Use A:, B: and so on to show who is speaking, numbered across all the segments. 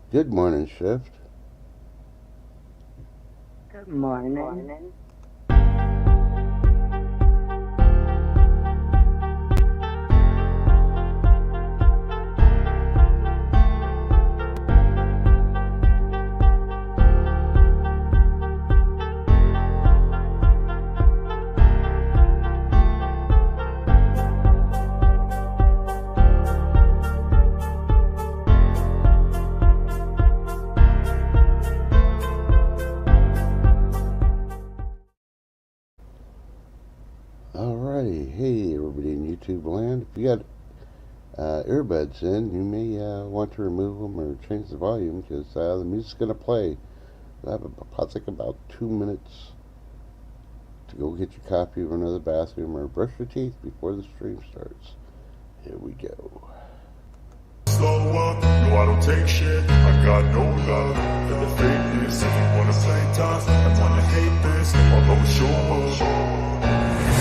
A: Good morning, Shift.
B: Good morning.
A: Alrighty, hey everybody in YouTube land. If you got earbuds in, you may want to remove them or change the volume because the music's going to play. I have about 2 minutes to go get your coffee or another bathroom or brush your teeth before the stream starts. Here we go.
C: Slow up, no I don't take shit. I got no love for the fakeness. If you wanna play tough and wanna hate this, I'll always show up.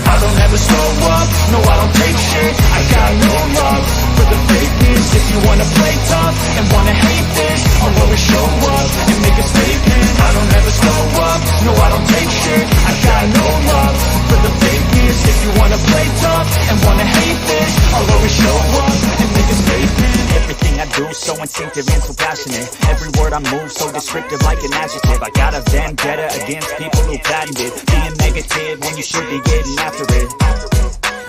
C: I don't ever slow up, no I don't take shit. I got no love for the fakeness. If you wanna play tough and wanna hate this, I'll always show up and make a statement. I don't ever slow up, no I don't take shit. I got no love for the fakeness. If you wanna play tough and wanna hate this, I'll always show up and make a statement.
D: Everything I do so instinctive and so passionate. Every word I move so descriptive like an adjective. I got a vendetta against people who patented being negative when you should be getting after it.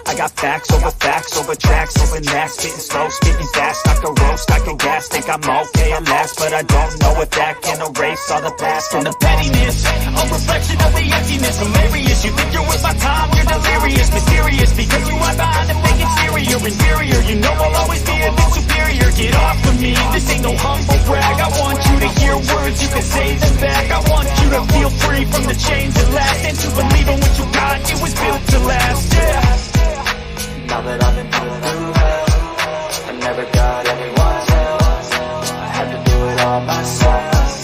D: I got facts over tracks, over that, spitting slow, spitting fast. I can roast, I can gas, think I'm okay at last, but I don't know if that can erase all the past and the pettiness. A reflection of the emptiness, hilarious. You think you're worth my time, you're delirious, mysterious, because you hide behind a fake exterior, inferior. You know I'll always be a bit superior. Get off of me, this ain't no humble brag. I want you to hear words, you can say them back. I want you to feel free from the chains that last, and to believe in what you got, it was built to last, yeah.
E: Now that I've been through hell, I never got anyone's help. I had to do it all myself.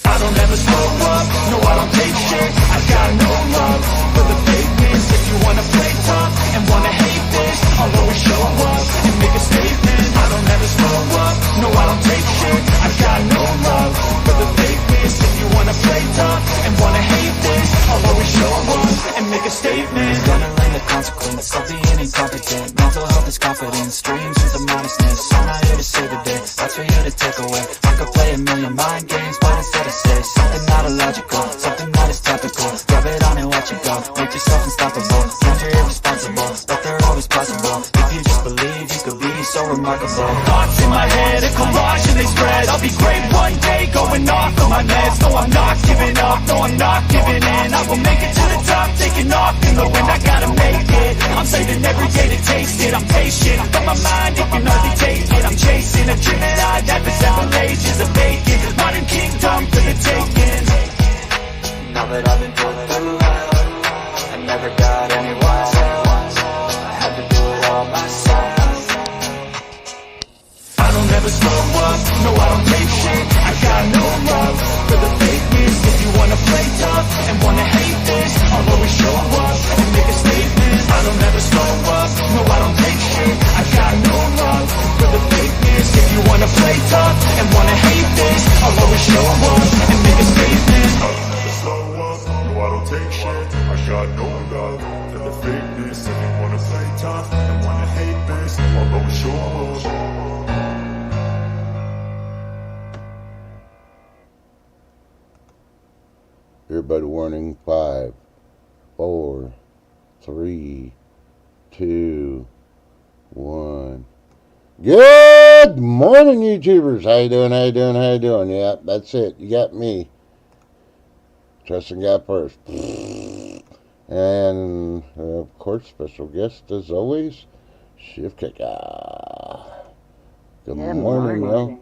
C: I don't ever slow up, no I don't take shit. I got no love for the fakeness. If you wanna play tough and wanna hate this, I'll always show up and make a statement. I don't ever slow up, no I don't take shit. I got no love for the fakeness. If you wanna play tough and wanna hate this, I'll always show up and make a statement.
E: Gonna learn the consequence of being incompetent. Mental health is confidence, dreams with the modestness. I'm not here to save the day, that's for you to take away. I could play a million mind games, but instead I say something not illogical, something that is topical. Grab it on and watch it go, make yourself unstoppable. Friends are irresponsible, but they're always possible. If you just believe, you could be so remarkable.
C: Thoughts in my head, a collage and they spread. I'll be great one day, going off on my meds. No I'm not giving up, no I'm not giving in. I will make it to the top, taking off in the wind. I gotta make it, I'm saving every day to taste it. I'm patient, but my mind, it can hardly take it. I'm chasing a dream that I'd had for several ages of vacant. Modern kingdom for the taking.
E: Now that I've been through hell, I never got anyone's help. I had to do it all myself.
C: I don't ever slow up, no I don't take shit. I got no love for the fakeness. If you wanna play tough and wanna hate this, I'll always show up and make a statement. I don't ever slow up, no I don't take shit. I got no love for the fakeness. If you wanna play tough and wanna hate this, I'll always show up and make a statement. I don't ever slow up, no I don't take shit. I got no love for the fakeness. If you wanna play tough and wanna hate this, I'll always show up.
A: Earbud warning. 5, 4, 3, 2, 1. Good morning, YouTubers. How you doing? How you doing? How you doing? Yeah, that's it. You got me. Trusting God first. And, of course, special guest, as always, Shift Kicker. Good morning, y'all.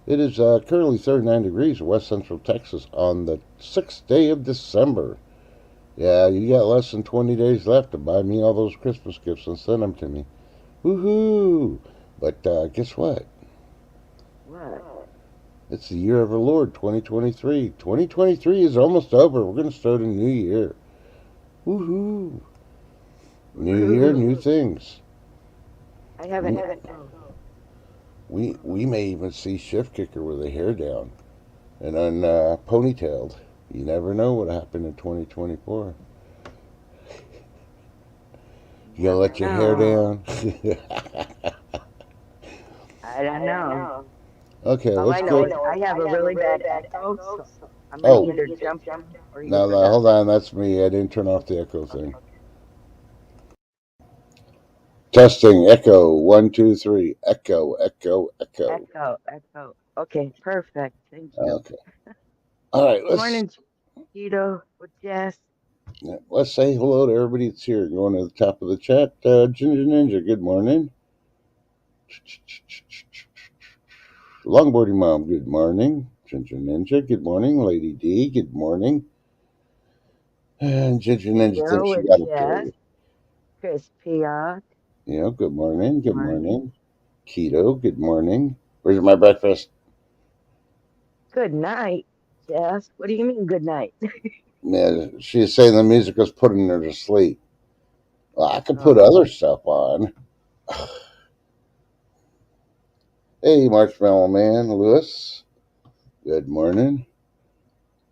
A: It is currently 39 degrees in west central Texas on the 6th day of December. Yeah, you got less than 20 days left to buy me all those Christmas gifts and send them to me. Woohoo! But guess what?
B: What?
A: It's the year of our Lord, 2023. 2023 is almost over. We're going to start a new year. Woohoo! New year, new things.
B: I haven't.
A: We may even see Shift Kicker with a hair down and ponytailed. You never know what happened in 2024. You gonna let your hair down?
B: I don't know.
A: Okay,
B: All
A: let's
B: I know
A: go.
B: is I have a really bad echo, so I'm gonna
A: Oh,
B: either jump in or you
A: no, no,
B: forgot.
A: hold on. That's me. I didn't turn off the echo thing. Testing. Echo. 1, 2, 3. Echo. Echo. Echo.
B: Echo. Okay, perfect. Thank you.
A: Okay. All right.
B: Good morning, Cheeto with Jess.
A: Let's say hello to everybody that's here. Going to the top of the chat. Ginger Ninja. Good morning. Longboarding Mom. Good morning. Ginger Ninja. Good morning. Lady D. Good morning. And Ginger Ninja
B: Cheeto
A: thinks she
B: with
A: got it for
B: Jess.
A: you.
B: Chris Piot.
A: Yeah. Good morning. Good morning. Keto. Good morning. Where's my breakfast?
B: Good night, Jess. What do you mean good night?
A: Yeah, she's saying the music was putting her to sleep. Well, I could put
B: Oh,
A: other stuff on. Hey, Marshmallow Man, Lewis. Good morning.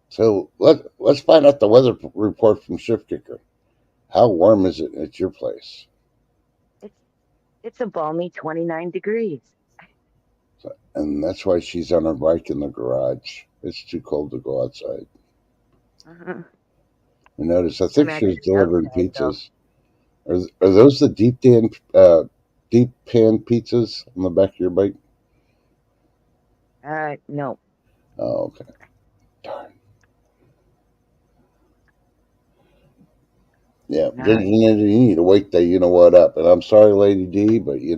A: So let's find out the weather report from Shift Kicker. How warm is it at your place?
B: it's a balmy 29 degrees.
A: And that's why she's on her bike in the garage. It's too cold to go outside.
B: Uh-huh.
A: You notice, I think
B: I'm
A: she was
B: actually
A: delivering
B: outside though.
A: pizzas. Are those the deep pan pizzas on the back of your bike?
B: No.
A: Oh, okay. Darn. Yeah,
B: Not.
A: you need to wake the you know what up. And I'm sorry, Lady D, but if you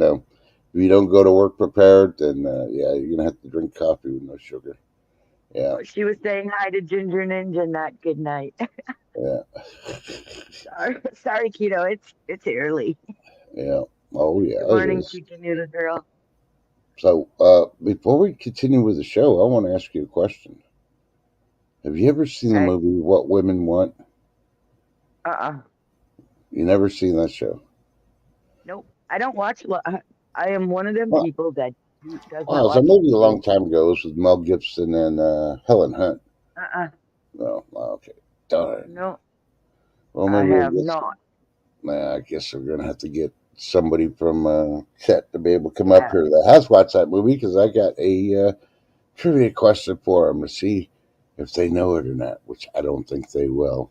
A: don't go to work prepared, then yeah, you're gonna have to drink coffee with no sugar. Yeah,
B: Oh, she was saying hi to Ginger Ninja, not good night.
A: yeah,
B: Sorry, Keto. It's early.
A: yeah. Oh yeah,
B: Good
A: it
B: morning,
A: is.
B: Chicken Noodle Girl.
A: So before we continue with the show, I want to ask you a question. Have you ever seen the
B: Right.
A: movie What Women Want?
B: Uh-uh.
A: You never seen that show?
B: Nope. I don't watch. I am one of them
A: Well,
B: people that does
A: well,
B: not
A: it was a
B: watch
A: movie a long
B: TV.
A: time ago. It was with Mel Gibson and Helen Hunt.
B: Uh-uh.
A: No, okay, darn.
B: No,
A: Well,
B: I
A: maybe
B: have
A: we'll get.
B: not.
A: I guess we're gonna have to get somebody from Chet to be able to come up
B: Yeah.
A: here that has watched that movie because I got a trivia question for them to see if they know it or not, which I don't think they will.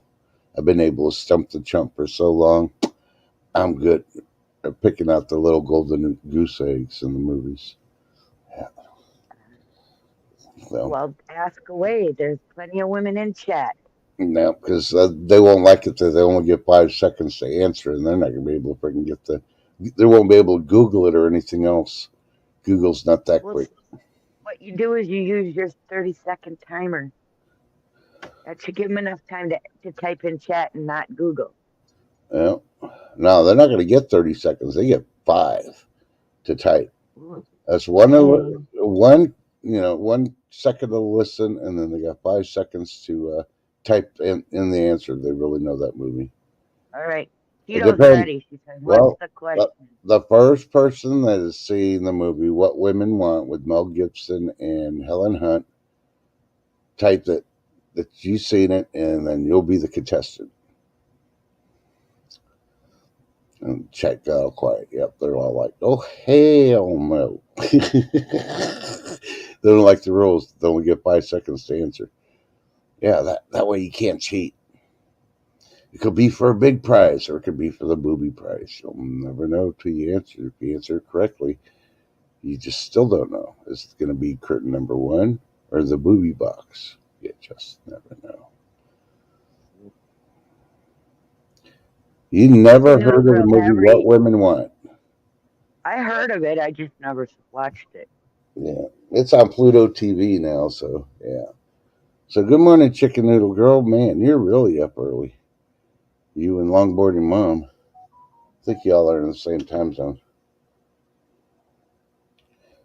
A: I've been able to stump the chump for so long. I'm good at picking out the little golden goose eggs in the movies. Yeah. So
B: Well, ask away. There's plenty of women in chat.
A: no, because they won't like it that they only get 5 seconds to answer, and they're not gonna be able to freaking get they won't be able to Google it or anything else. Google's not that
B: Well,
A: quick.
B: what you do is you use your 30-second timer. That should give them enough time to type in chat and not Google.
A: Yeah. No, they're not going to get 30 seconds. They get 5 to type.
B: Ooh,
A: That's one
B: dang.
A: 1 second to listen, and then they got 5 seconds to type in the answer. They really know that movie.
B: All right.
A: It
B: Keto's
A: depends.
B: ready. She says, "What's
A: Well,
B: the question?"
A: the first person that has seen the movie What Women Want with Mel Gibson and Helen Hunt, type that you've seen it, and then you'll be the contestant. And chat got all quiet. Yep, they're all like, "Oh hell no!" They don't like the rules. They only get 5 seconds to answer. Yeah, that way you can't cheat. It could be for a big prize, or it could be for the booby prize. You'll never know till you answer. If you answer correctly, you just still don't know. Is it going to be curtain number 1 or the booby box? You just never know. You never
B: Chicken Noodle
A: heard of the
B: Girl,
A: movie What Women Want?
B: I heard of it. I just never watched it.
A: Yeah, it's on Pluto TV now, so yeah. So good morning, Chicken Noodle Girl. Man, you're really up early. You and Longboarding Mom. I think y'all are in the same time zone.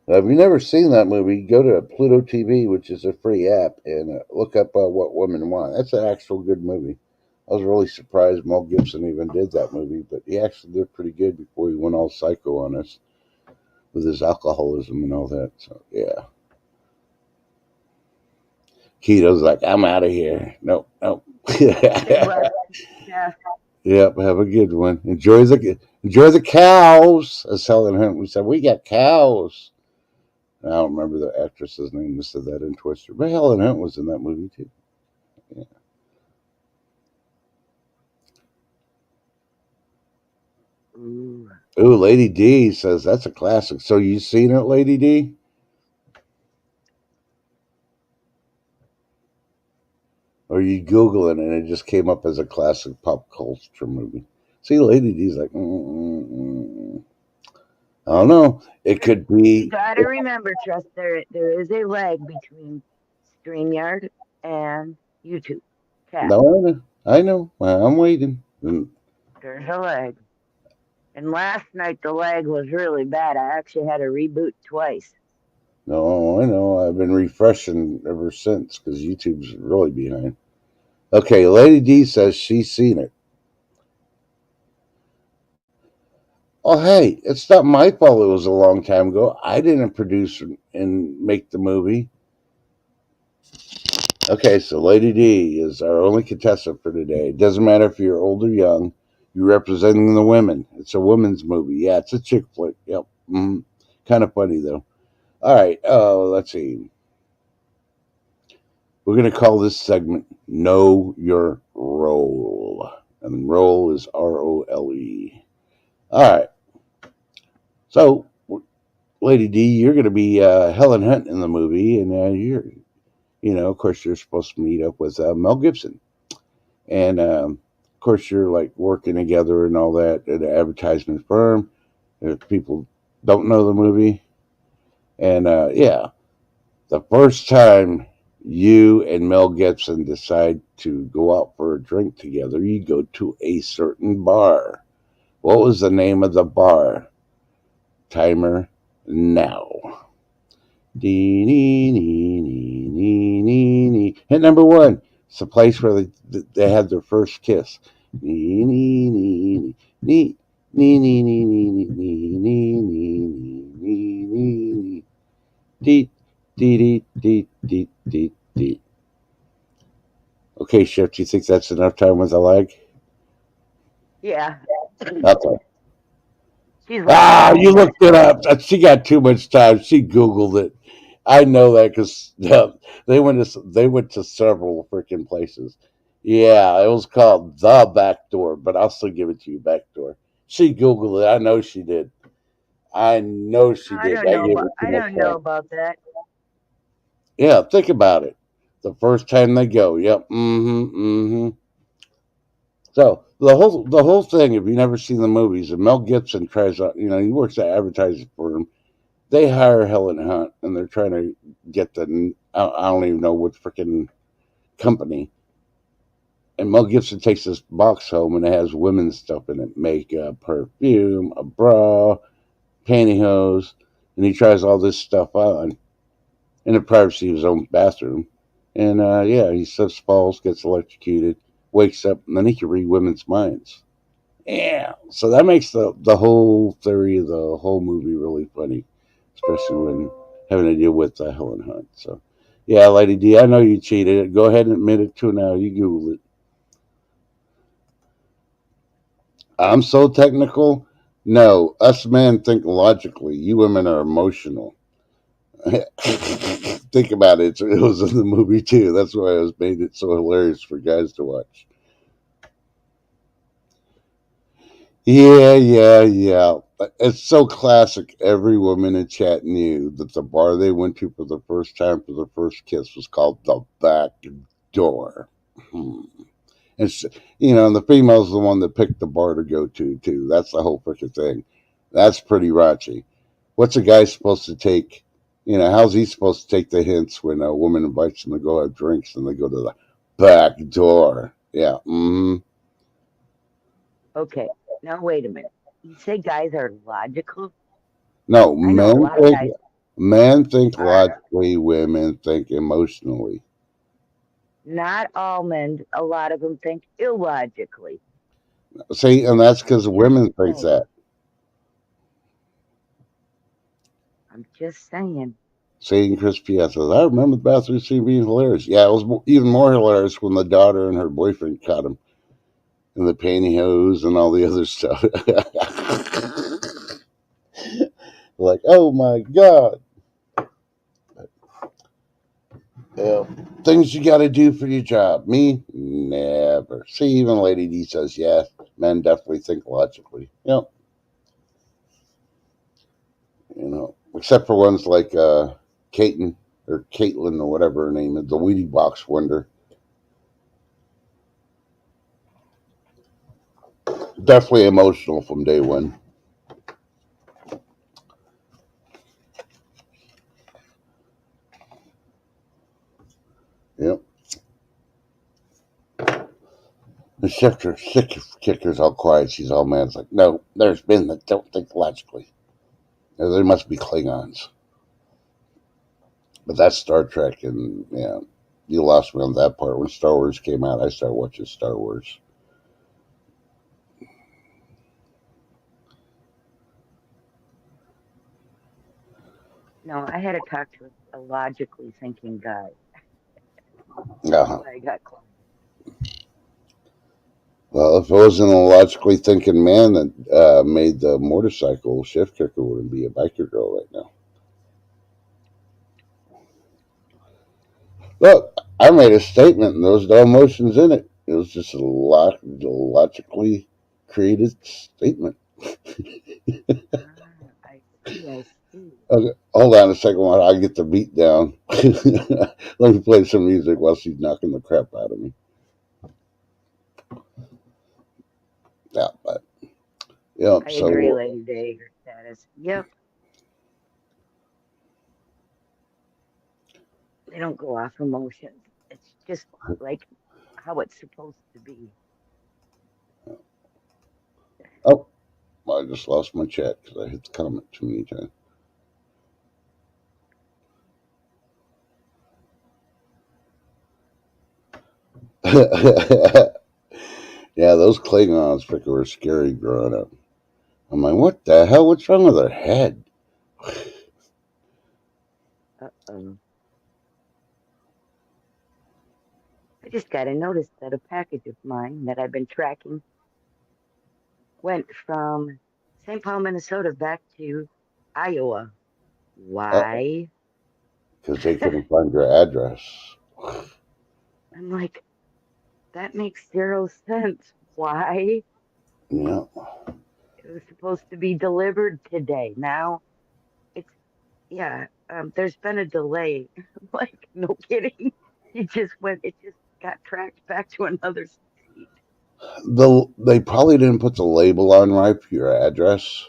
A: Now, if you've never seen that movie, go to Pluto TV, which is a free app, and look up What Women Want. That's an actual good movie. I was really surprised Mel Gibson even did that movie, but he actually did pretty good before he went all psycho on us. with his alcoholism and all that. So yeah, Keto's like, I'm out of here. Nope, nope.
B: Goodbye. Yeah.
A: Yep, have a good one. Enjoy the cows. As Helen Hunt we said, we got cows. I don't remember the actress's name that said that in Twister, but Helen Hunt was in that movie too. Yeah.
B: Ooh.
A: Ooh, Lady D says that's a classic. So you seen it, Lady D? Or you Googling it and it just came up as a classic pop culture movie? See, Lady D's like, I don't know. It could
B: You
A: be.
B: gotta remember, Trust, there is a lag between StreamYard and YouTube. Cat.
A: No, I know. I'm waiting.
B: There's a lag. And last night the lag was really bad. I actually had to reboot twice.
A: No, I know. I've been refreshing ever since because YouTube's really behind. Okay, Lady D says she's seen it. Oh, hey, it's not my fault it was a long time ago. I didn't produce and make the movie. Okay, so Lady D is our only contestant for today. It doesn't matter if you're old or young. You're representing the women. It's a women's movie. Yeah, it's a chick flick. Yep. Kind of funny, though. All right, let's see. We're going to call this segment Know Your Role. And role is ROLE. All right. So, Lady D, you're going to be Helen Hunt in the movie, and of course, you're supposed to meet up with Mel Gibson. And, of course, you're like working together and all that at an advertisement firm. If people don't know the movie. And, yeah, the first time you and Mel Gibson decide to go out for a drink together, you go to a certain bar. What was the name of the bar? Timer now. Hit number one. It's the place where they had their first kiss. Deet, deet, deet, deet, deet, deet. Okay, Chef, do you think that's enough time with a leg?
B: Yeah.
A: Okay.
B: She's like,
A: You looked it up. She got too much time. She Googled it. I know that because they went to several freaking places. Yeah, it was called The Back Door, but I'll still give it to you, Back Door. She Googled it. I know she did. I know she
B: I
A: did.
B: don't
A: I
B: know
A: gave
B: about
A: her too
B: I
A: much
B: don't know
A: time.
B: about that.
A: Yeah, think about it. The first time they go. Yep. So the whole thing, if you've never seen the movies, and Mel Gibson tries out, he works at advertising for him. They hire Helen Hunt, and they're trying to get I don't even know which freaking company. And Mel Gibson takes this box home, and it has women's stuff in it: makeup, perfume, a bra, pantyhose, and he tries all this stuff on in the privacy of his own bathroom. And yeah, he slips, falls, gets electrocuted, wakes up, and then he can read women's minds. Yeah, so that makes the whole theory of the whole movie really funny, especially when having to deal with Helen Hunt. So, yeah, Lady D, I know you cheated. Go ahead and admit it too now. You Google it. I'm so technical. No, us men think logically. You women are emotional. Think about it. It was in the movie too. That's why I made it so hilarious for guys to watch. Yeah. It's so classic. Every woman in chat knew that the bar they went to for the first time for the first kiss was called the Back Door. It's and the female's the one that picked the bar to go to too. That's the whole freaking thing. That's pretty raunchy. What's a guy supposed to take? How's he supposed to take the hints when a woman invites him to go have drinks and they go to the back door? Yeah.
B: Okay. Now wait a minute. You say guys are logical?
A: No,
B: I know a lot of guys
A: men think
B: are.
A: logically, women think emotionally.
B: Not all men. A lot of them think illogically.
A: See, and that's because
B: Just
A: women think
B: saying.
A: that.
B: I'm just saying.
A: Saying Chris P.S. says, I remember the bathroom scene being hilarious. Yeah, it was even more hilarious when the daughter and her boyfriend caught him in the pantyhose and all the other stuff. Like, oh my God. Yeah. Things you got to do for your job. Me, never. See, even Lady D says, yeah, men definitely think logically. Yep. You know, except for ones like Caitlin or whatever her name is, the Wheatie Box Wonder. Definitely emotional from day one. Yep. The shifter kicker's all quiet. She's all mad. It's like, no, there's men that don't think logically. There must be Klingons. But that's Star Trek, and yeah, you lost me on that part. When Star Wars came out, I started watching Star Wars.
B: No, I had to talk to a logically thinking guy.
A: Uh-huh.
B: I got close.
A: Well, if it wasn't a logically thinking man that made the motorcycle, Shift Kicker wouldn't be a biker girl right now. Look, I made a statement, and there was no emotions in it. It was just a logically created statement.
B: I see, I see.
A: Okay, hold on a second while I get the beat down. Let me play some music while she's knocking the crap out of me. Yeah, but yeah.
B: I
A: So
B: agree, Lady Day, her status. Yep. They don't go off emotions. It's just like how it's supposed to be.
A: oh, I just lost my chat because I hit the comment too many times. Yeah, those Klingons freaking were scary growing up. I'm like, what the hell? What's wrong with their head?
B: Uh-oh. I just got a notice that a package of mine that I've been tracking went from St. Paul, Minnesota back to Iowa. Why?
A: Because they couldn't find your address.
B: I'm like, that makes zero sense. Why?
A: Yeah.
B: It was supposed to be delivered today. Now it's, yeah, there's been a delay. Like, no kidding. It just got tracked back to another state.
A: They probably didn't put the label on right for your address.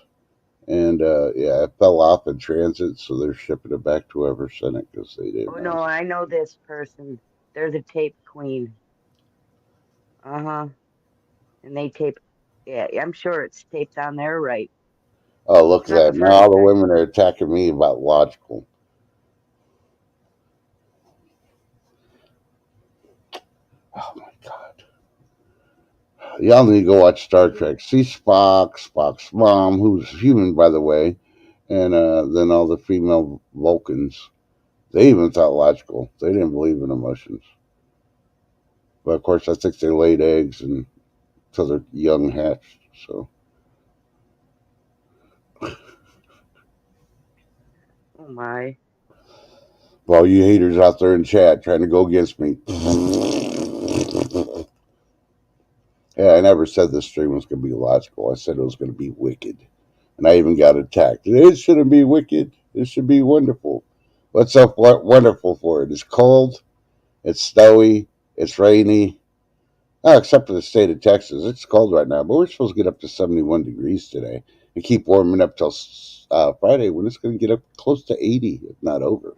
A: And yeah, it fell off in transit, so they're shipping it back to whoever sent it because they
B: Oh
A: didn't
B: no,
A: know.
B: I know this person. They're the tape queen. Uh-huh. And they tape, yeah, I'm sure it's taped on there right.
A: Oh, look
B: It's
A: at
B: not the
A: that. Now
B: first
A: all the
B: time.
A: women are attacking me about logical. Oh my God. Y'all need to go watch Star Trek. See Spock's mom, who's human, by the way, and then all the female Vulcans. They even thought logical. They didn't believe in emotions. But of course, I think they laid eggs until they're young hatched. So,
B: Oh my.
A: for all you haters out there in chat trying to go against me. Yeah, I never said this stream was going to be logical. I said it was going to be wicked. And I even got attacked. It shouldn't be wicked. It should be wonderful. What's up wonderful for it? It's cold. It's snowy. It's rainy. Oh, except for the state of Texas. It's cold right now, but we're supposed to get up to 71 degrees today and keep warming up till Friday when it's going to get up close to 80, if not over.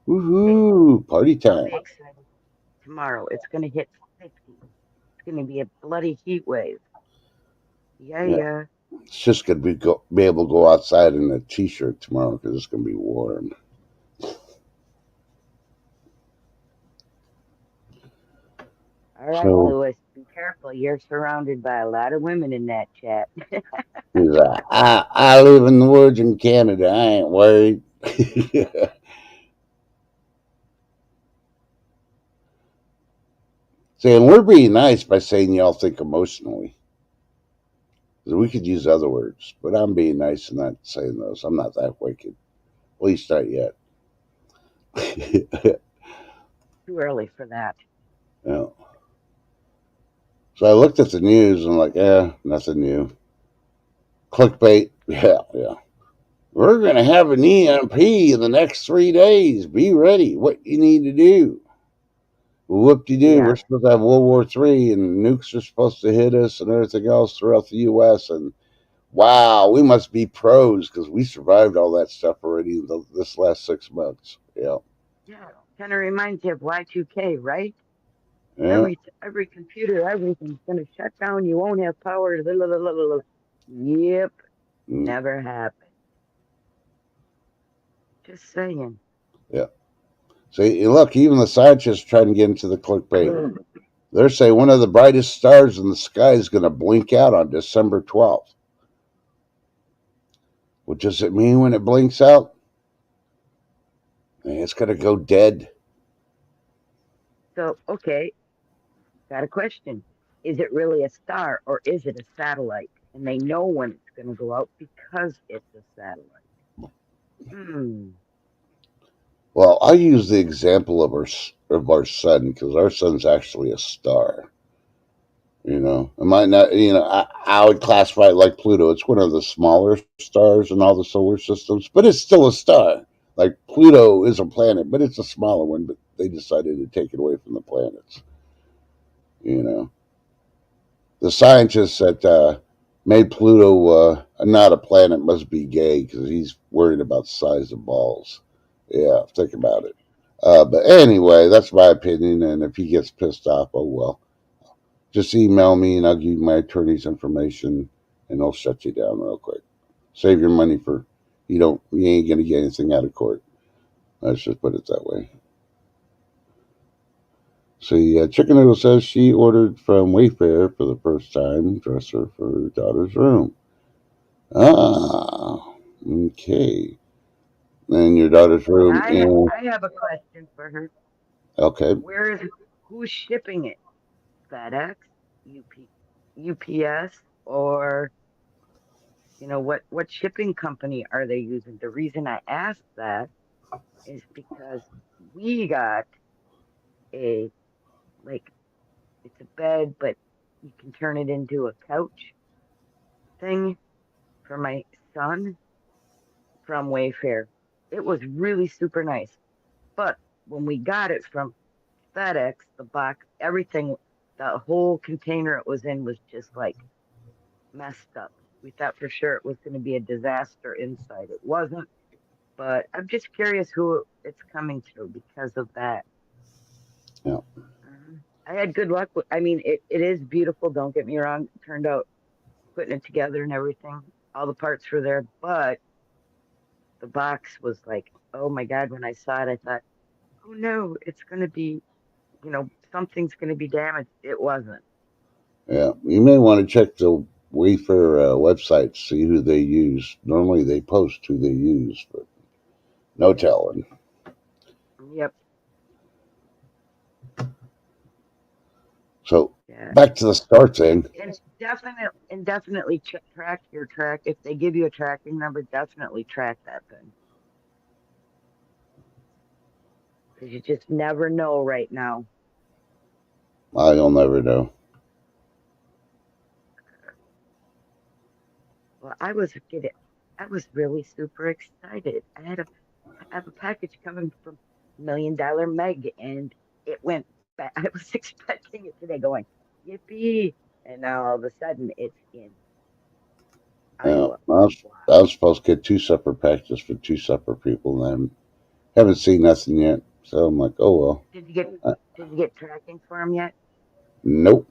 A: Woohoo! Party
B: I'll
A: time.
B: be excited tomorrow. It's going to hit 50. It's going to be a bloody heat wave. Yeah,
A: Yeah,
B: yeah.
A: it's just going to be able to go outside in a t-shirt tomorrow because it's going to be warm.
B: All right,
A: So,
B: Lewis, be careful. You're surrounded by a lot of women in that chat.
A: he's like, I live in the woods in Canada. I ain't worried. Saying we're being nice by saying y'all think emotionally. We could use other words, but I'm being nice and not saying those. I'm not that wicked. At least not yet.
B: Too early for that.
A: Yeah. So I looked at the news and I'm like, nothing new. Clickbait. Yeah. We're going to have an EMP in the next 3 days. Be ready. What you need to do. Whoop-de-doo.
B: Yeah.
A: We're supposed to have World War III and nukes are supposed to hit us and everything else throughout the U.S. And wow, we must be pros because we survived all that stuff already this last 6 months. Yeah.
B: Yeah. Kind of reminds you of Y2K, right?
A: Yeah.
B: Every computer, everything's gonna shut down. You won't have power. Yep.
A: Mm,
B: Never happened. Just saying.
A: yeah. See, look, even the scientists trying to get into the clickbait. They're saying one of the brightest stars in the sky is going to blink out on December 12th. What does it mean when it blinks out? It's going to go dead.
B: So, okay, got a question. Is it really a star or is it a satellite? And they know when it's going to go out because it's a satellite. Hmm.
A: Well, I use the example of our sun because our sun's actually a star. It might not. I would classify it like Pluto. It's one of the smaller stars in all the solar systems, but it's still a star. Like Pluto is a planet, but it's a smaller one. But they decided to take it away from the planets. You know, the scientists that made Pluto not a planet must be gay because he's worried about the size of balls. Yeah, think about it. But anyway, that's my opinion, and if he gets pissed off, oh well. Just email me and I'll give you my attorney's information and I'll shut you down real quick. Save your money for you ain't gonna get anything out of court. Let's just put it that way. See, Chicken Noodle says she ordered from Wayfair for the first time dresser for her daughter's room. Ah, okay. And your daughter's room,
B: I have a question for her.
A: okay.
B: Who's shipping it? FedEx, UPS, or what shipping company are they using? The reason I asked that is because we got a like it's a bed, but you can turn it into a couch thing for my son from Wayfair. It was really super nice. But when we got it from FedEx, the box, everything, the whole container it was in was just like messed up. We thought for sure it was going to be a disaster inside. It wasn't, but I'm just curious who it's coming to because of that.
A: Yeah.
B: I had good luck with, I mean, it is beautiful. Don't get me wrong. It turned out putting it together and everything. All the parts were there, but the box was like, oh my God, when I saw it, I thought, oh no, it's going to be, something's going to be damaged. It wasn't.
A: Yeah. You may want to check the Wayfair website, see who they use. Normally they post who they use, but no telling.
B: Yep.
A: So
B: Yeah.
A: back to the start thing.
B: And definitely track your track. If they give you a tracking number, definitely track that thing. Because you just never know right now.
A: You'll never know.
B: Well, I was really super excited. I have a package coming from $1 Million Meg, and it went back. I was expecting it today, going yippee, and now all of a sudden it's in Iowa.
A: I was supposed to get 2 separate packages for 2 separate people, and I haven't seen nothing yet. So I'm like, oh well.
B: Did you get tracking for them yet?
A: Nope.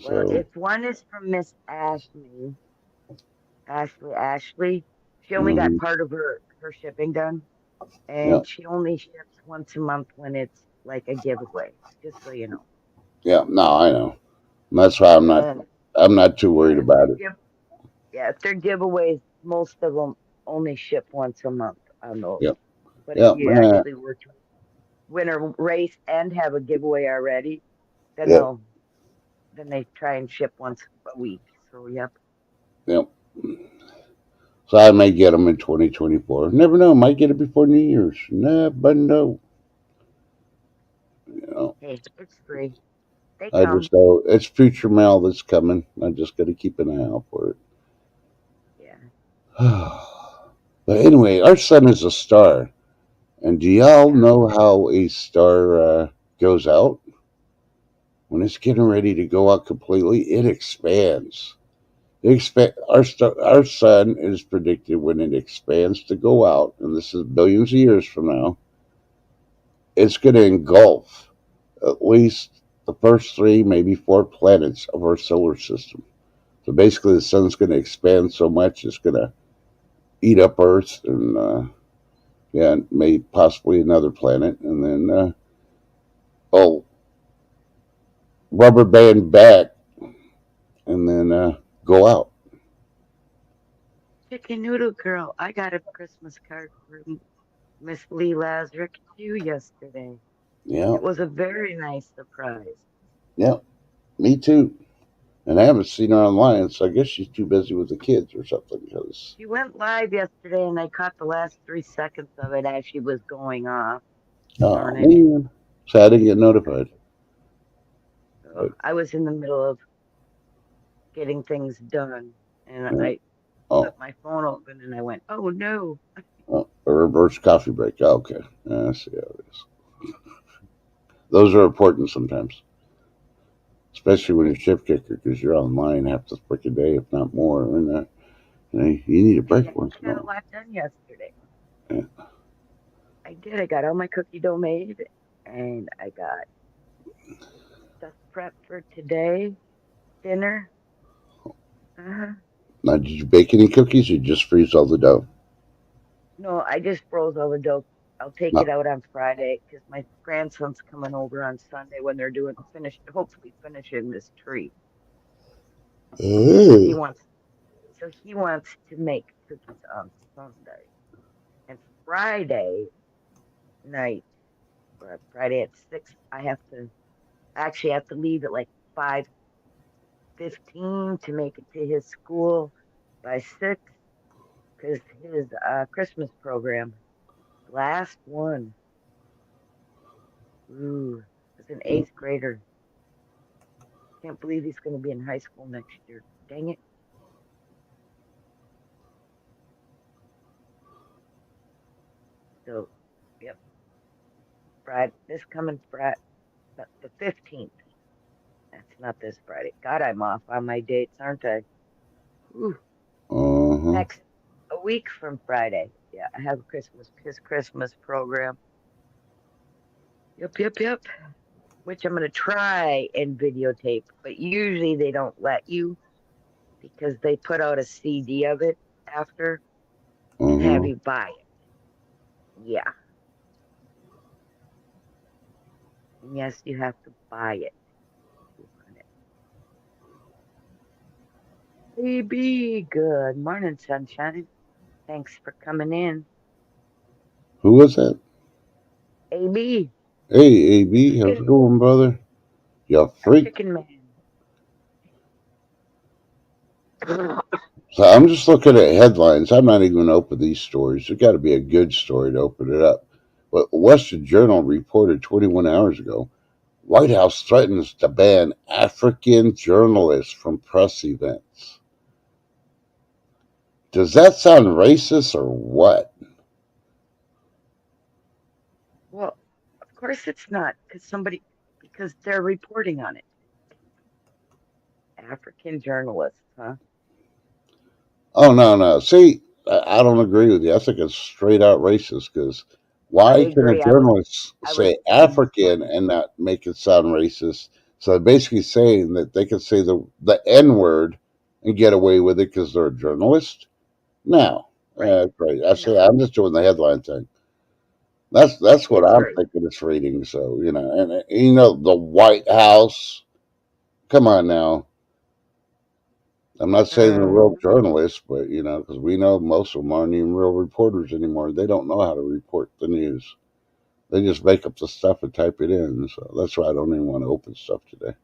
B: Well,
A: So
B: if one is from Miss Ashley, she only got part of her shipping done,
A: yeah,
B: and she only ships once a month when it's like a giveaway. Just so you know.
A: yeah. No, I know. And that's why I'm not too worried about it.
B: Yeah, if they're giveaways, most of them only ship once a month on those.
A: Yep.
B: But if
A: Yep.
B: you actually were to win a race and have a giveaway already, then
A: Yep.
B: they try and ship once a week. So yep.
A: Yep. So I may get them in 2024. Never know. Might get it before New Year's. Never know. You know.
B: Hey, it's free. They
A: I
B: come.
A: just know it's future mail that's coming. I just got to keep an eye out for
B: Yeah.
A: it. But anyway, our sun is a star. And do y'all
B: Yeah.
A: know how a star goes out? When it's getting ready to go out completely, it expands. Our sun is predicted when it expands to go out, and this is billions of years from now. It's going to engulf at least the first three, maybe four planets of our solar system. So basically, the sun's going to expand so much it's going to eat up Earth and yeah, maybe possibly another planet, and then oh, rubber band back, and then go out.
B: Chicken Noodle Girl, I got a Christmas card from Miss Lee Lazarick too yesterday.
A: Yeah,
B: It was a very nice surprise.
A: yeah, me too. And I haven't seen her online, so I guess she's too busy with the kids or something. Because
B: She went live yesterday and I caught the last 3 seconds of it as she was going off.
A: oh
B: Darn it.
A: man, so I didn't get notified.
B: So
A: But,
B: I was in the middle of getting things done and
A: yeah.
B: I
A: Oh,
B: left my phone open and I went, oh no.
A: oh, a reverse coffee break. Oh, okay, I see how it is. Those are important sometimes, especially when you're shift kicker because you're online half the freaking day, if not more. And you need a
B: Hey,
A: break once
B: I
A: in a
B: got a
A: while.
B: lot done yesterday.
A: Yeah.
B: I did. I got all my cookie dough made and I got stuff prepped for today, dinner. Uh-huh.
A: Now, did you bake any cookies or just freeze all the dough?
B: No, I just froze all the dough. I'll take it
A: No.
B: out on Friday because my grandson's coming over on Sunday when they're hopefully finishing this tree. So
A: Oh.
B: he wants to make cookies on Sunday. And Friday night, or Friday at 6, I actually have to leave at like 5:15 to make it to his school by 6 because his Christmas program, last one. Ooh, as an
A: Yeah.
B: 8th grader. Can't believe he's going to be in high school next year. Dang it. So, yep. Friday, this coming Friday, the 15th. That's not this Friday. God, I'm off on my dates, aren't I? Ooh,
A: Uh-huh.
B: next, a week from Friday. Yeah, I have his Christmas program. Yep, yep, yep. Which I'm going to try and videotape, but usually they don't let you because they put out a CD of it after and have
A: Uh-huh.
B: you buy it. Yeah. And yes, you have to buy it. AB, good morning, sunshine. Thanks for coming in.
A: Who was that?
B: AB,
A: Hey, AB, how's it
B: chicken,
A: going, brother? You
B: our
A: freak.
B: chicken man.
A: So I'm just looking at headlines. I'm not even going to open these stories. There's got to be a good story to open it up. But Wall Street Journal reported 21 hours ago, White House threatens to ban African journalists from press events. Does that sound racist or what?
B: Well, of course it's not, because they're reporting on it. African journalists, huh?
A: Oh, no, no. See, I don't agree with you. I think it's straight out racist because
B: I
A: why can a
B: agree.
A: journalist
B: I was
A: say
B: thinking the
A: African
B: same.
A: and not make it sound racist? So they're basically saying that they can say the N word and get away with it because they're a journalist? No.
B: Right.
A: Great. I
B: No,
A: say I'm just doing the headline thing. That's what
B: it's
A: I'm
B: right.
A: thinking it's reading. So, and the White House. Come on now. I'm not saying they're real journalists, but because we know most of them aren't even real reporters anymore. They don't know how to report the news. They just make up the stuff and type it in. So that's why I don't even want to open stuff today.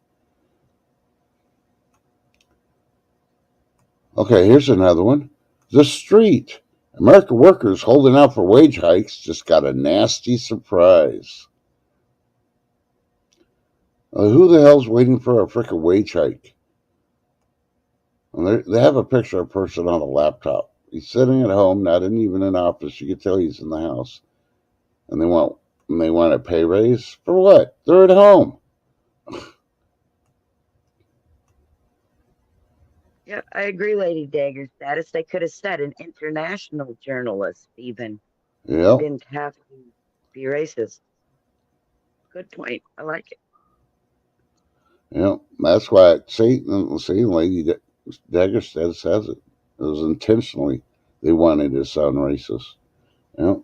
A: Okay, here's another one. The Street. American workers holding out for wage hikes just got a nasty surprise. Who the hell's waiting for a frickin' wage hike? And they have a picture of a person on a laptop. He's sitting at home, not even in an office. You can tell he's in the house. And they want a pay raise for what? They're at home.
B: Yeah, I agree, Lady Dagger status. They could have said an international journalist, even.
A: Yep.
B: Didn't have to be racist. Good point. I like it.
A: Yep. That's why, see, Lady Dagger status has it. It was intentionally they wanted to sound racist. Yep.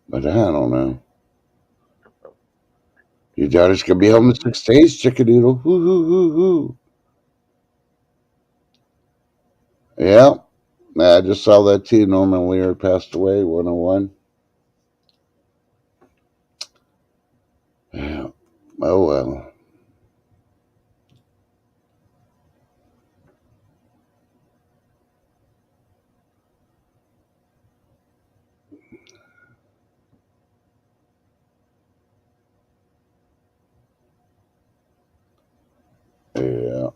A: But I don't know. Your daughter's gonna be home in 6 days, chickadoodle. Hoo hoo hoo hoo. Yeah. I just saw that too. Norman Lear passed away, 101. Yeah. Oh well. Yeah.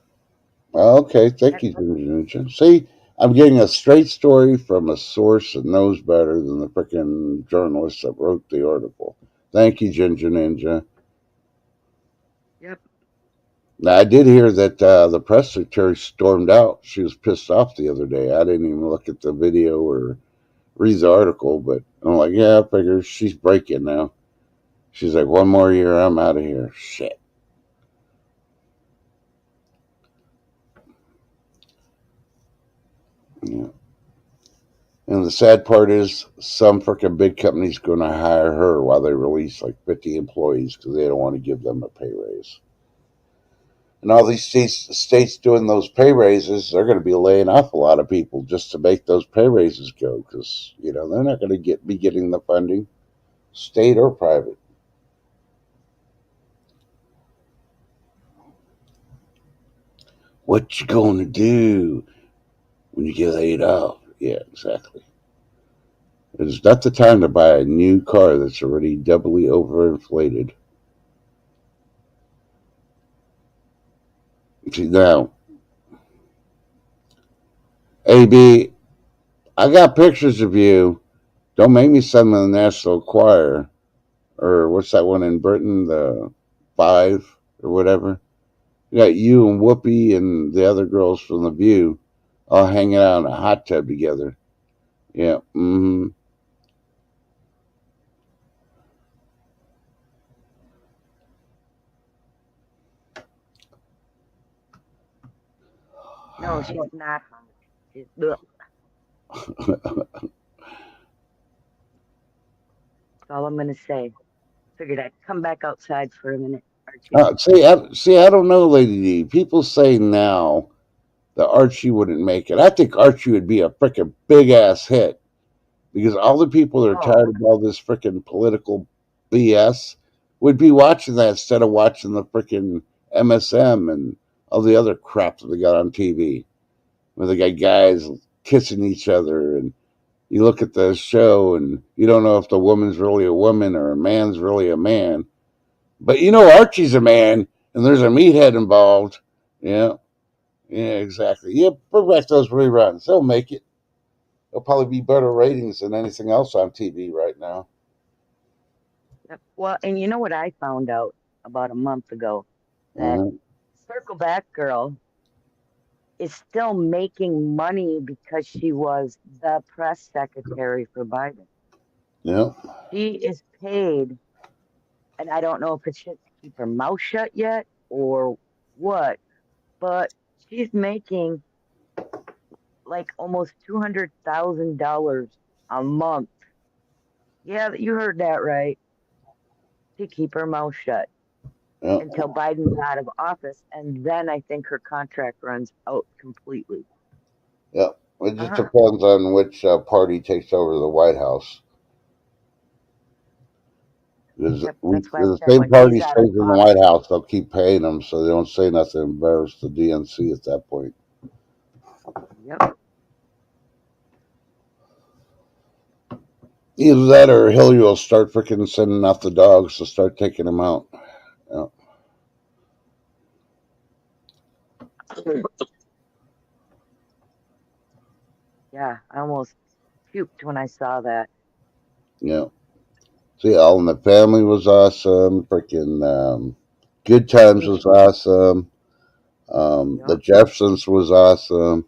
A: Okay, thank you, Ginger. See, I'm getting a straight story from a source that knows better than the frickin' journalist that wrote the article. Thank you, Ginger Ninja.
B: Yep.
A: Now, I did hear that the press secretary stormed out. She was pissed off the other day. I didn't even look at the video or read the article, but I'm like, yeah, I figure she's breaking now. She's like, one more year, I'm out of here. Shit. Yeah. And the sad part is some freaking big company's going to hire her while they release like 50 employees because they don't want to give them a pay raise. And all these states doing those pay raises, they're going to be laying off a lot of people just to make those pay raises go because, they're not going to be getting the funding, state or private. What you going to do when you get laid off? Yeah, exactly. It's not the time to buy a new car that's already doubly overinflated. See, now, AB, I got pictures of you. Don't make me send them to the National Choir. Or what's that one in Britain? The Five or whatever. You got you and Whoopi and the other girls from The View all hanging out in a hot tub together. Yeah. Mm-hmm.
B: No, she's not. She's, That's all I'm gonna say. Figured I'd come back outside for a minute.
A: See, I don't know, Lady D. People say now that Archie wouldn't make it. I think Archie would be a freaking big ass hit because all the people that are tired of all this freaking political BS would be watching that instead of watching the freaking MSM and all the other crap that they got on TV, where they got guys kissing each other, and you look at the show and you don't know if the woman's really a woman or a man's really a man. But Archie's a man, and there's a meathead involved. Yeah, yeah, exactly. Yeah, bring back those reruns. They'll make it. They'll probably be better ratings than anything else on TV right now.
B: Well, and you know what I found out about a month ago? That Circle Back Girl is still making money because she was the press secretary for Biden.
A: Yeah.
B: She is paid, and I don't know if it's just to keep her mouth shut yet or what, but she's making like almost $200,000 a month. Yeah, you heard that right. to keep her mouth shut
A: Yeah,
B: until Biden's out of office, and then I think her contract runs out completely.
A: yeah. It just
B: Uh-huh.
A: depends on which party takes over the White House. Because
B: Yep, that's why I
A: the
B: said
A: same
B: when
A: party
B: he's out
A: stays
B: of
A: in the White
B: office.
A: House, they'll keep paying them so they don't say nothing to embarrass the DNC at that point.
B: Yep.
A: Either that or Hillary will start freaking sending out the dogs to start taking them out. Yeah.
B: Yeah, I almost puked when I saw that.
A: Yeah. See, All in the Family was awesome. Freaking Good Times was awesome. The
B: Yep.
A: Jeffersons was awesome.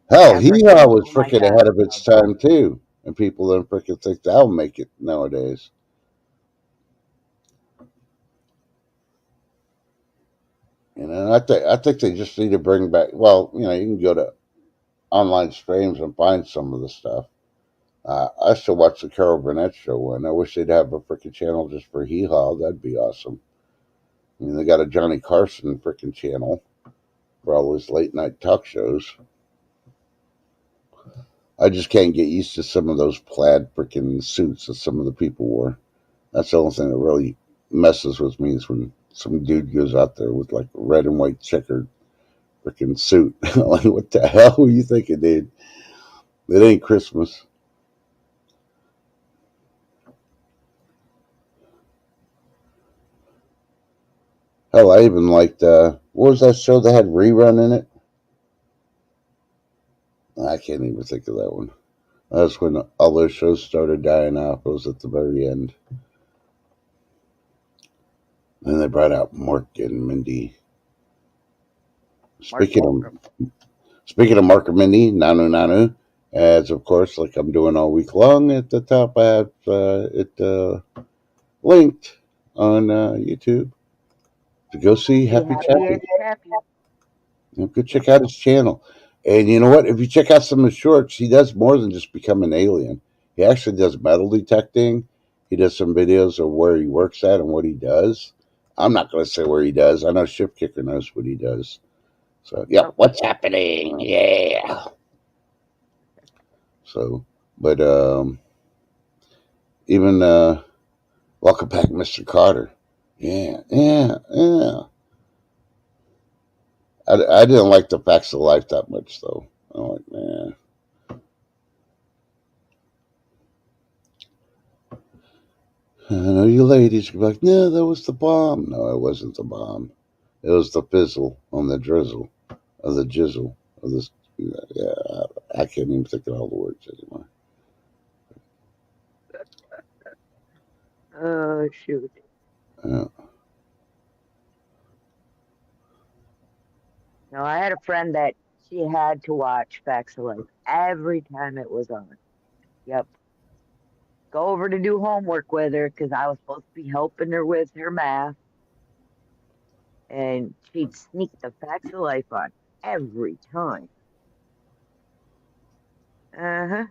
A: Hell, Hee Haw
B: Jeffersons.
A: was
B: Oh my
A: freaking
B: God,
A: ahead of
B: I
A: its
B: love that.
A: time too, and people don't freaking think that'll make it nowadays. I think they just need to bring back. Well, you can go to online streams and find some of the stuff. I still watch the Carol Burnett show, and I wish they'd have a freaking channel just for Hee Haw. That'd be awesome. I mean, they got a Johnny Carson freaking channel for all his late night talk shows. I just can't get used to some of those plaid freaking suits that some of the people wore. That's the only thing that really messes with me is when some dude goes out there with like a red and white checkered freaking suit. Like, what the hell were you thinking, dude? It ain't Christmas. Hell, I even liked, what was that show that had rerun in it? I can't even think of that one. That's when all those shows started dying off. It was at the very end. Then they brought out Mark and Mindy.
B: Mark
A: Speaking
B: Ingram.
A: of speaking of Mark and Mindy, Nanu Nanu, as of course, like I'm doing all week long, at the top I have it linked on YouTube to go see
B: See,
A: Happy
B: happy
A: Chappy.
B: is Chappy.
A: Go check out his channel. And you know what? If you check out some of his shorts, he does more than just become an alien. He actually does metal detecting. He does some videos of where he works at and what he does. I'm not going to say where he does. I know Shift Kicker knows what he does. So, yeah,
B: Oh,
A: what's happening? Yeah. So, but even welcome back, Mr. Carter. Yeah, yeah, yeah. I didn't like the Facts of Life that much, though. I'm like, man. I know you ladies could be like, no, that was the bomb. No, it wasn't the bomb. It was the fizzle on the drizzle of the jizzle of this. Yeah, I can't even think of all the words anymore.
B: oh shoot.
A: Yeah,
B: No, I had a friend that she had to watch Facts of Life every time it was on. Yep. Go over to do homework with her because I was supposed to be helping her with her math, and she'd sneak the Facts of Life on every time. Uh huh.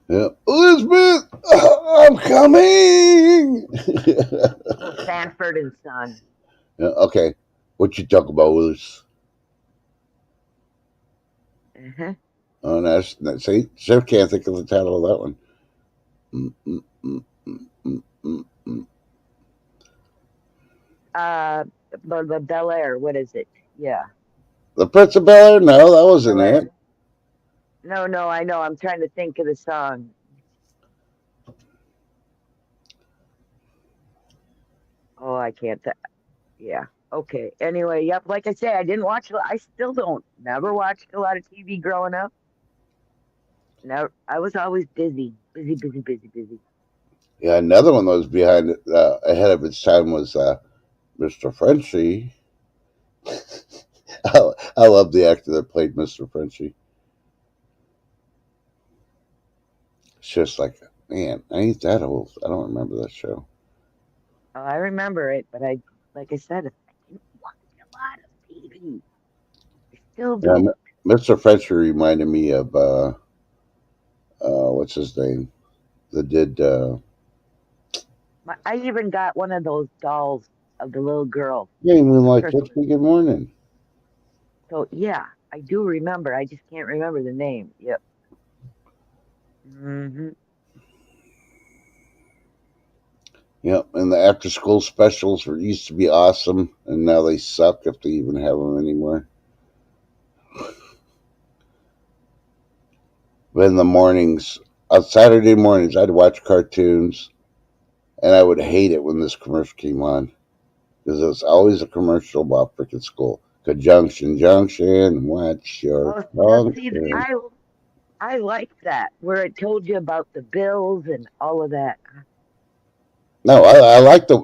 A: yeah. Elizabeth, I'm coming.
B: Oh, Sanford and Son.
A: Yeah, okay, what you talk about, Willis?
B: Uh huh.
A: Oh, see, Chef can't think of the title of that one. Mm, mm, mm, mm, mm, mm, mm.
B: Uh, the Bel Air. What is it? Yeah,
A: The Prince of Bel Air? No, that wasn't
B: Bel
A: it.
B: Air. No, no, I know. I'm trying to think of the song. Oh, I can't. Yeah. Okay. Anyway, yep. Like I say, I didn't watch. I still don't. Never watched a lot of TV growing up. Never. I was always busy, busy, busy, busy, busy.
A: Yeah, another one that was ahead of its time was Mr. Frenchie. I love the actor that played Mr. Frenchie. It's just like, man, I ain't that old. I don't remember that show.
B: Oh, I remember it, but like I said, I didn't watch a lot of TV. I still
A: Yeah,
B: don't.
A: Mr. Frenchie reminded me of what's his name? That did
B: I even got one of those dolls of the little girl
A: Yeah, even
B: for
A: like
B: Christmas.
A: Fifty Good Morning.
B: So yeah, I do remember. I just can't remember the name. Yep. Hmm.
A: Yep, and the after school specials used to be awesome, and now they suck if they even have them anymore. But in the mornings, on Saturday mornings, I'd watch cartoons, and I would hate it when this commercial came on because it's always a commercial about freaking school. Conjunction, junction, what's your
B: Oh, now see,
A: function?
B: I liked that where it told you about the bills and all of that.
A: No, I like the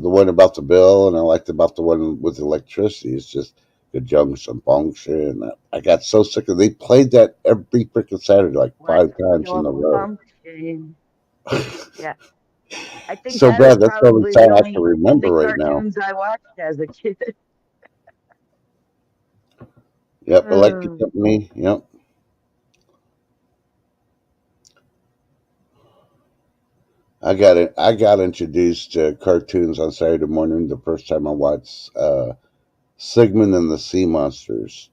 A: one about the bill, and I liked about the one with electricity. It's just conjunction function. I got so sick of. They played that every freaking Saturday, like
B: What's
A: 5 times in
B: your
A: a row.
B: function? Yeah, I think
A: So
B: that is
A: bad. That's the only
B: probably the
A: song I can remember
B: only
A: right now.
B: cartoons I watched as a kid.
A: Yep, Electric
B: Hmm.
A: Company. Yep. I got introduced to cartoons on Saturday morning the first time I watched Sigmund and the Sea Monsters.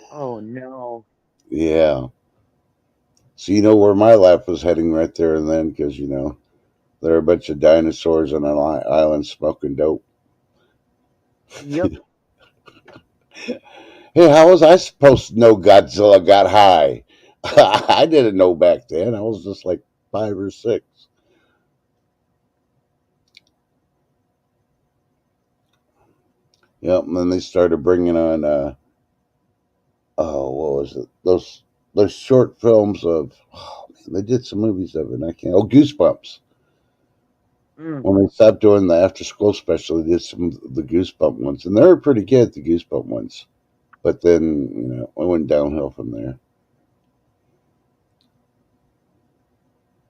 B: Oh no.
A: Yeah. So you know where my life was heading right there and then, because there are a bunch of dinosaurs on an island smoking dope.
B: Yep.
A: Hey, how was I supposed to know Godzilla got high? I didn't know back then. I was just like 5 or 6. Yep. And then they started bringing on oh, what was it? Those short films of. Oh man, they did some movies of it. I can't. Oh, Goosebumps.
B: Mm.
A: When they stopped doing the after school special, they did some of the Goosebump ones, and they were pretty good. The Goosebump ones, but then we went downhill from there.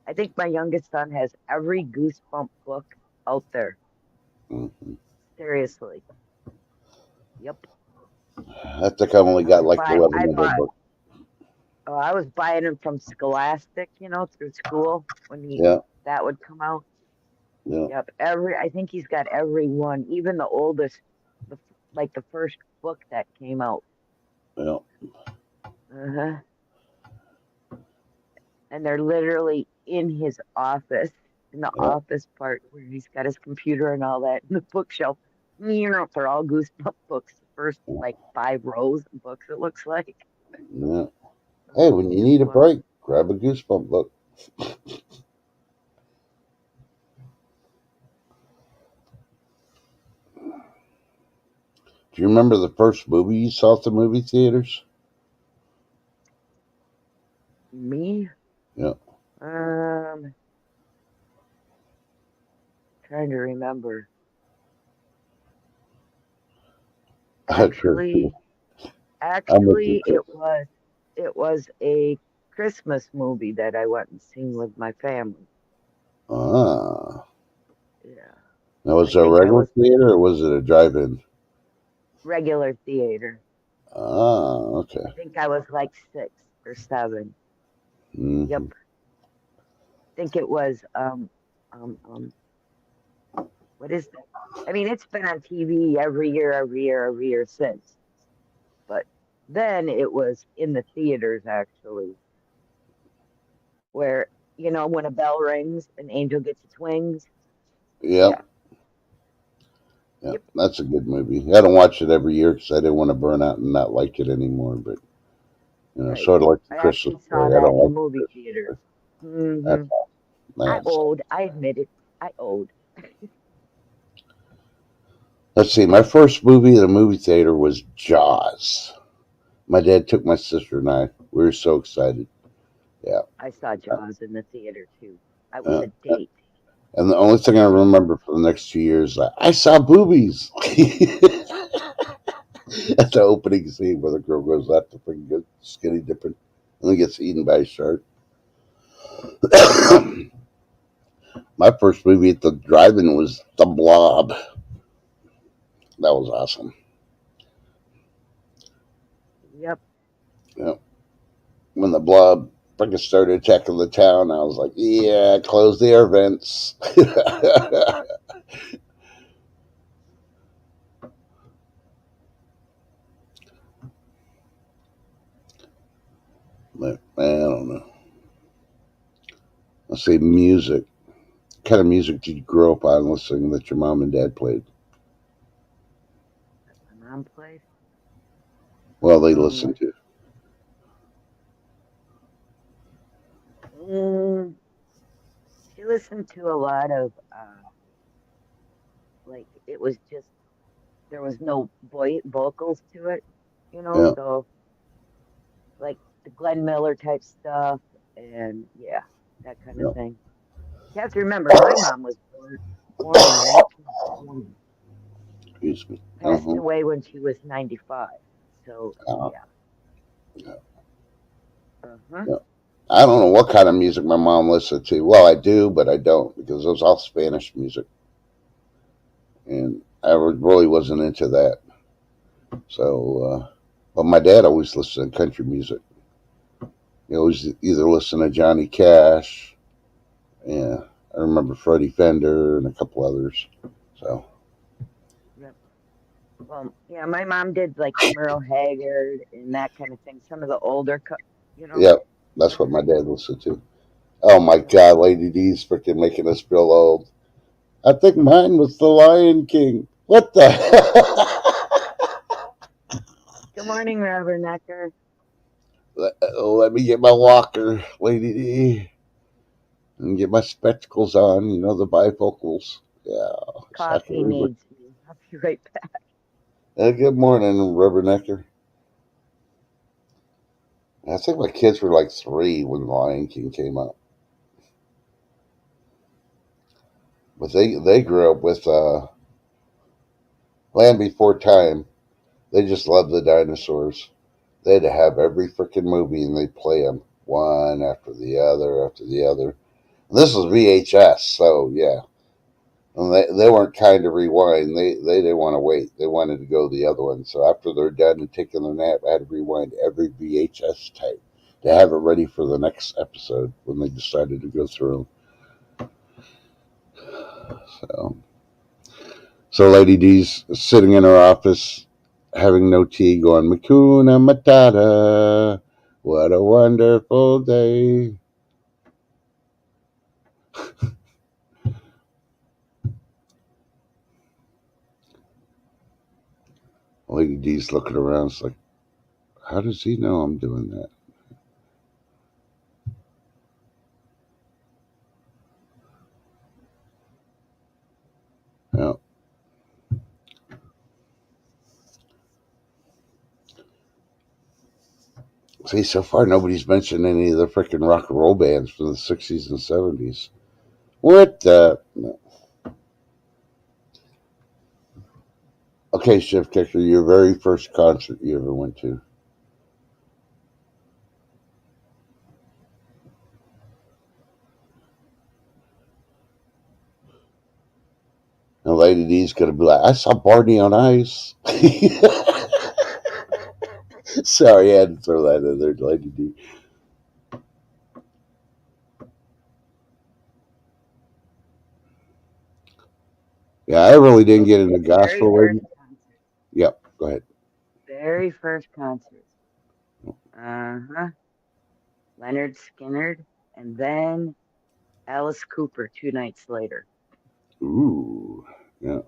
B: I think my youngest son has every Goosebump book out there.
A: Hmm.
B: Seriously. Yep.
A: I think I only got like 11
B: I
A: of their
B: bought.
A: books.
B: Oh, I was buying them from Scholastic, through school when he
A: Yeah,
B: that would come out.
A: yeah,
B: Yep. I think he's got every one, even the oldest, like the first book that came out.
A: yeah,
B: Uh-huh. And they're literally in his office, in the
A: yeah.
B: office part where he's got his computer and all that, in the bookshelf. They're all Goosebump books. The first like 5 rows of books, it looks like.
A: Yeah. Hey,
B: Oh,
A: when you need a
B: Goosebump.
A: break, grab a Goosebump book. Do you remember the first movie you saw at the movie theaters?
B: Me?
A: Yeah.
B: Um, Trying to remember.
A: Sure.
B: Actually,
A: I'm with you
B: actually,
A: too.
B: it was a Christmas movie that I went and seen with my family.
A: Ah.
B: Yeah,
A: Now,
B: I
A: was it a
B: think I
A: regular
B: was
A: theater or was it a drive-in?
B: regular theater.
A: Ah, okay.
B: I think I was like 6 or 7. Yep,
A: Hmm.
B: I think it was what is that? I mean, it's been on TV every year, every year, every year since. But then it was in the theaters actually, where when a bell rings, an angel gets its wings.
A: Yep.
B: Yeah.
A: Yep.
B: Yep.
A: That's a good movie. I don't watch it every year because I didn't want to burn out and not like it anymore. But
B: Right.
A: sort of like the
B: I
A: Christmas
B: actually saw
A: story. I
B: that
A: don't
B: in the
A: like
B: movie
A: the Christmas
B: theater.
A: story.
B: Hmm.
A: That's that's.
B: I admit it. I owed.
A: Let's see. My first movie in the movie theater was Jaws. My dad took my sister and I. We were so excited. Yeah.
B: I saw Jaws in the theater too. It was
A: Uh,
B: a date.
A: and the only thing I remember for the next 2 years, I saw boobies. At the opening scene where the girl goes out to freaking get skinny dipping and then gets eaten by a shark. My first movie at the drive-in was The Blob. That was awesome.
B: Yep.
A: Yeah. When the Blob freaking started attacking the town. I was like, yeah, close the air vents. But, I don't know. Let's say music. What kind of music did you grow up on listening that your mom and dad played?
B: My mom played.
A: Well, they
B: Um,
A: listened to.
B: mm, she listened to a lot of like it was just there was no vocals to it,
A: Yeah,
B: so like the Glenn Miller type stuff and yeah, that kind of
A: yeah.
B: thing. You have to remember, my mom was born in 1920,
A: Excuse me.
B: passed away when she was 95. So
A: Uh,
B: yeah,
A: yeah,
B: uh-huh.
A: yeah. I don't know what kind of music my mom listened to. Well, I do, but I don't because it was all Spanish music, and really wasn't into that. So, but my dad always listened to country music. He always either listened to Johnny Cash. Yeah, I remember Freddie Fender and a couple others. So,
B: Yep. Well, yeah, my mom did like Merle Haggard and that kind of thing. Some of the older,
A: yeah, that's what my
B: country.
A: dad listened to. Oh my
B: Yep.
A: God, Lady D's freaking making us feel old. I think mine was The Lion King. What the
B: Good morning, Robert Necker.
A: let me get my walker, Lady D, and get my spectacles on, the bifocals. Yeah, so I can
B: Coffee
A: read.
B: needs me. I'll be right back.
A: Good morning, Rubbernecker. I think my kids were like 3 when The Lion King came out. But they grew up with Land Before Time. They just loved the dinosaurs. They had to have every freaking movie and they play them one after the other after the other. And this was VHS, so yeah. And they weren't kind to rewind. They didn't want to wait. They wanted to go the other one. So after they're done and taking their nap, I had to rewind every VHS tape to have it ready for the next episode when they decided to go through them. So Lady D's sitting in her office having no tea going, Makuna Matata. What a wonderful day. Lady D's looking around. It's like, how does he know I'm doing that? Yeah. See, so far nobody's mentioned any of the freaking rock and roll bands from the 60s and 70s. What the? No. Okay, Chef Kicker, your very first concert you ever went to. And Lady D's going to be like, I saw Barney on Ice. Sorry, I had to throw that in there, Lady D. Yeah, I really didn't get into
B: Very
A: gospel,
B: first
A: Lady.
B: concert.
A: Yep, go ahead.
B: Very first concert. Uh-huh. Leonard Skinner, and then Alice Cooper 2 nights later.
A: Ooh, yeah.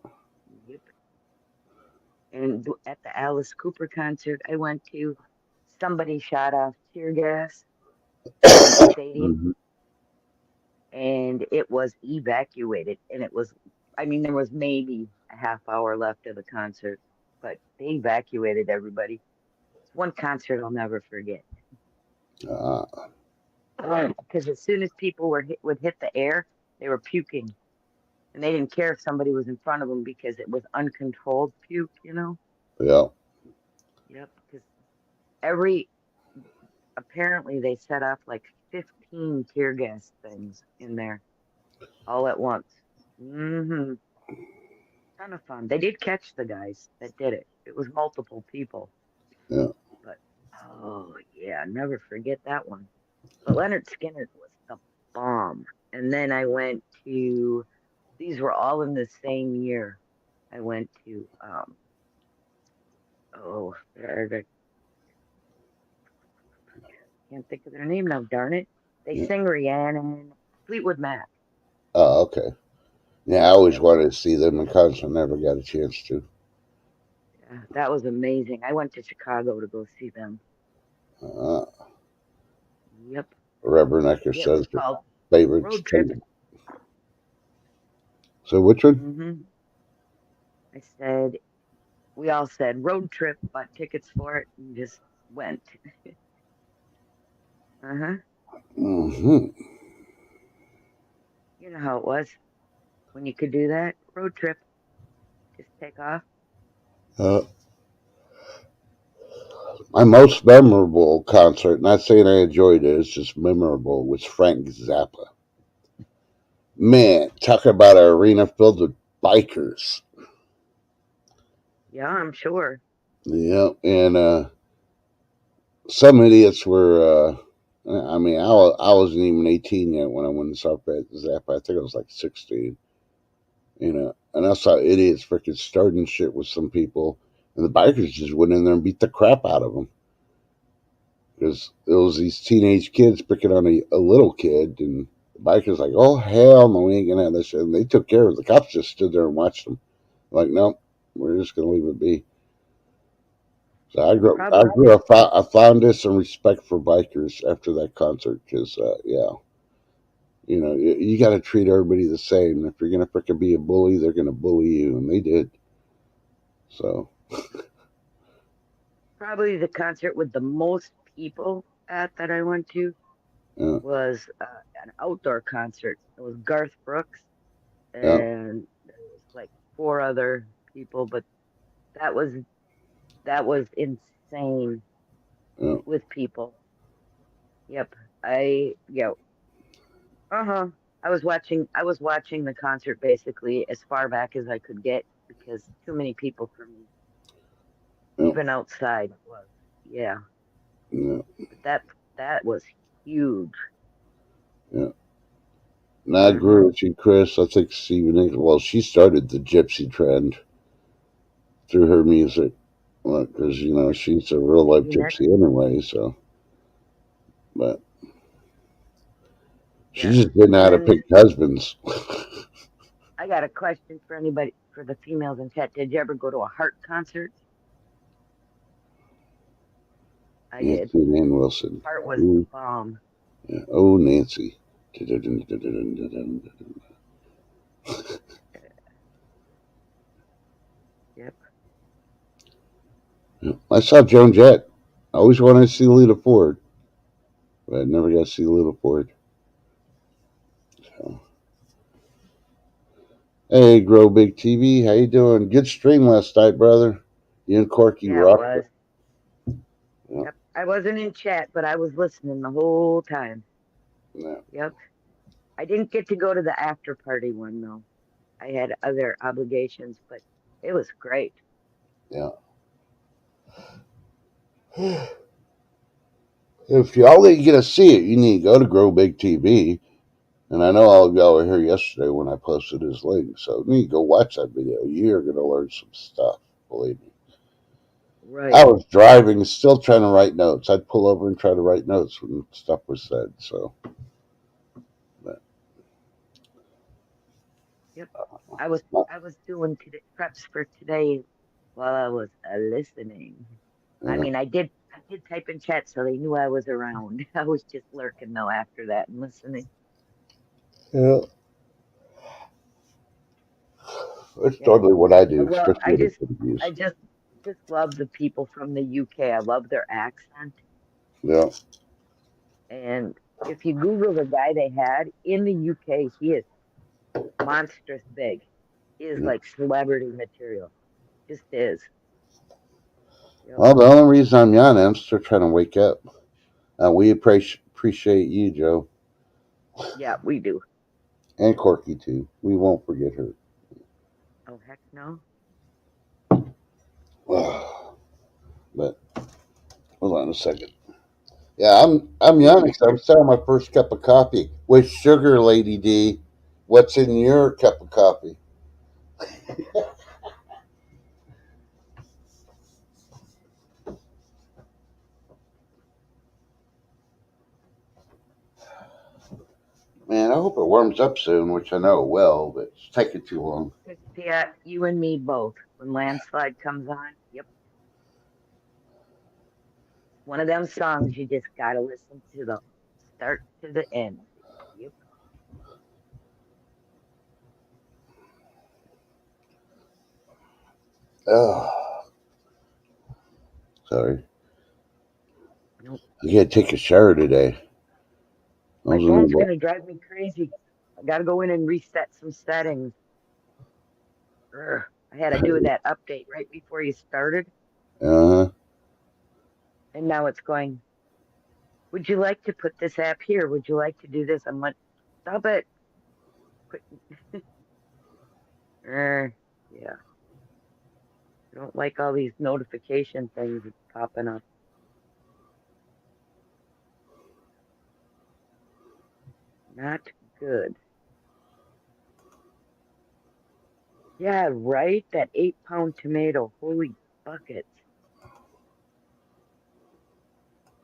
B: Yep. And at the Alice Cooper concert I went to, somebody shot off tear gas in the stadium
A: Mhm.
B: and it was evacuated. And it was, I mean, there was maybe a half hour left of the concert, but they evacuated everybody. It's one concert I'll never forget.
A: Uh,
B: Because as soon as people would hit the air, they were puking. And they didn't care if somebody was in front of them because it was uncontrolled puke.
A: yeah,
B: Yep. Because every apparently they set off like 15 tear gas things in there all at once. Mm-hmm. Ton of fun. They did catch the guys that did it. It was multiple people,
A: yeah.
B: but oh yeah, never forget that one. But Leonard Skinner was the bomb. And then I went to, these were all in the same year. I went to, I can't think of their name now, darn it. They
A: Yeah.
B: sing Rhiannon, Fleetwood Mac.
A: Oh, okay. Yeah, I always
B: Yep.
A: wanted to see them in concert. Never got a chance to.
B: Yeah, that was amazing. I went to Chicago to go see them.
A: Uh,
B: Yep.
A: Reverend Ecker
B: Yeah, it was
A: says the
B: called
A: favorite
B: Road Trip.
A: state. So which one?
B: I said, we all said road trip, bought tickets for it, and just went. Uh-huh.
A: Mm-hmm.
B: You know how it was when you could do that. Road trip. Just take off.
A: Uh, my most memorable concert, not saying I enjoyed it, it's just memorable, was Frank Zappa. Man, talk about an arena filled with bikers.
B: Yeah, I'm sure.
A: Yeah, and some idiots were. I mean, I wasn't even 18 yet when I went and saw Zappa. I think I was like 16. And I saw idiots freaking starting shit with some people, and the bikers just went in there and beat the crap out of them because it was these teenage kids picking on a little kid, and the bikers like, "Oh hell no, we ain't gonna have this shit." And they took care of it. The cops just stood there and watched them, like, "No, we're just gonna leave it be." So I
B: Probably.
A: grew up. I found this and respect for bikers after that concert because, yeah, you got to treat everybody the same. If you're gonna freaking be a bully, they're gonna bully you, and they did. So,
B: Probably the concert with the most people at that I went to
A: yeah,
B: was an outdoor concert. It was Garth Brooks
A: yeah,
B: and there was like four other people, but that was that was insane
A: yeah.
B: with people. Yep. Yeah. Uh-huh. I was watching the concert basically as far back as I could get because too many people for me.
A: Yeah,
B: Even outside was. Yeah.
A: yeah,
B: But that was huge.
A: yeah. And I agree
B: Uh-huh.
A: with you, Chris. I think Stephen Nicks, well, she started the gypsy trend through her music. Because,
B: Yep.
A: she's a real life
B: Stevie Nicks.
A: gypsy anyway, so. But she
B: Yeah.
A: just didn't know
B: And
A: how to
B: then
A: pick husbands.
B: I got a question for anybody for the females in chat. Did you ever go to a Heart concert? I did.
A: Nancy Ann Wilson.
B: Heart was the
A: Ooh,
B: bomb.
A: yeah. Oh, Nancy.
B: Yep.
A: Yeah. I saw Joan Jett. I always wanted to see Lita Ford, but I never got to see Lita Ford. So. Hey, Grow Big TV, how you doing? Good stream last night, brother. You and Corky
B: Yeah, it
A: rocked
B: was.
A: it. Yeah,
B: Yep. I wasn't in chat, but I was listening the whole time.
A: yeah,
B: Yep. I didn't get to go to the after party one though. I had other obligations, but it was great.
A: yeah. If y'all didn't get to see it, you need to go to Grow Big TV. And I know all of y'all were here yesterday when I posted his link, so you need to go watch that video. You're going to learn some stuff, believe me. I
B: Right.
A: was driving, still trying to write notes. I'd pull over and try to write notes when stuff was said. So, but,
B: Yep. I was I was doing preps for today while I was listening. I
A: yeah,
B: mean, I did type in chat so they knew I was around. I was just lurking though after that and listening.
A: yeah. That's
B: Yep.
A: totally what I do,
B: Well,
A: especially with interviews.
B: I just love the people from the UK. I love their accent.
A: Yeah,
B: And if you Google the guy they had in the UK, he is monstrous big. He is
A: yeah.
B: like celebrity material. Just is. Yep.
A: Well, the only reason I'm yawning, I'm still trying to wake up. We appreciate you, Joe,
B: Yeah, we do.
A: and Corky too. We won't forget her.
B: Oh heck no.
A: But hold on a second. Yeah, I'm young because I'm still on my first cup of coffee with sugar, Lady D. What's in your cup of coffee? Man, I hope it warms up soon, which I know it will, but it's taking too long.
B: Yeah, you and me both. When Landslide comes on, yep, one of them songs you just gotta listen to the start to the end. Yep.
A: Oh, sorry.
B: Nope.
A: I gotta take a shower today. I
B: My
A: was in
B: phone's
A: the
B: gonna drive me crazy. I gotta go in and reset some settings. Urgh. I had to do that update right before you started,
A: uh
B: and now it's going, would you like to put this app here? Would you like to do this? I'm like, stop it. Quit. Yeah. I don't like all these notification things that's popping up. Not good. Yeah, right? That 8 pound tomato. Holy buckets.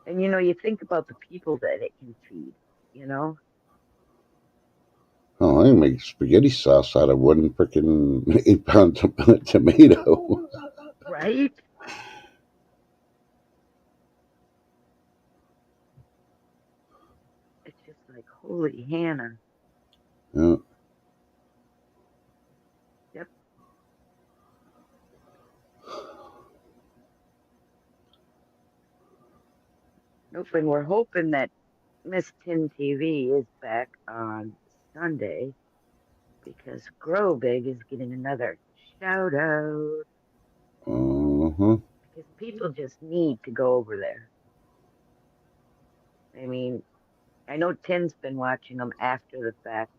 B: And you think about the people that it can feed, you know?
A: Oh, I can make spaghetti sauce out of one freaking 8 pound tomato.
B: Right? It's just like, holy Hannah.
A: Yeah.
B: Yep. Nope. And we're hoping that Miss Tin TV is back on Sunday because Grow Big is getting another shout out
A: Uh-huh.
B: because people just need to go over there. I mean, I know Tin's been watching them after the fact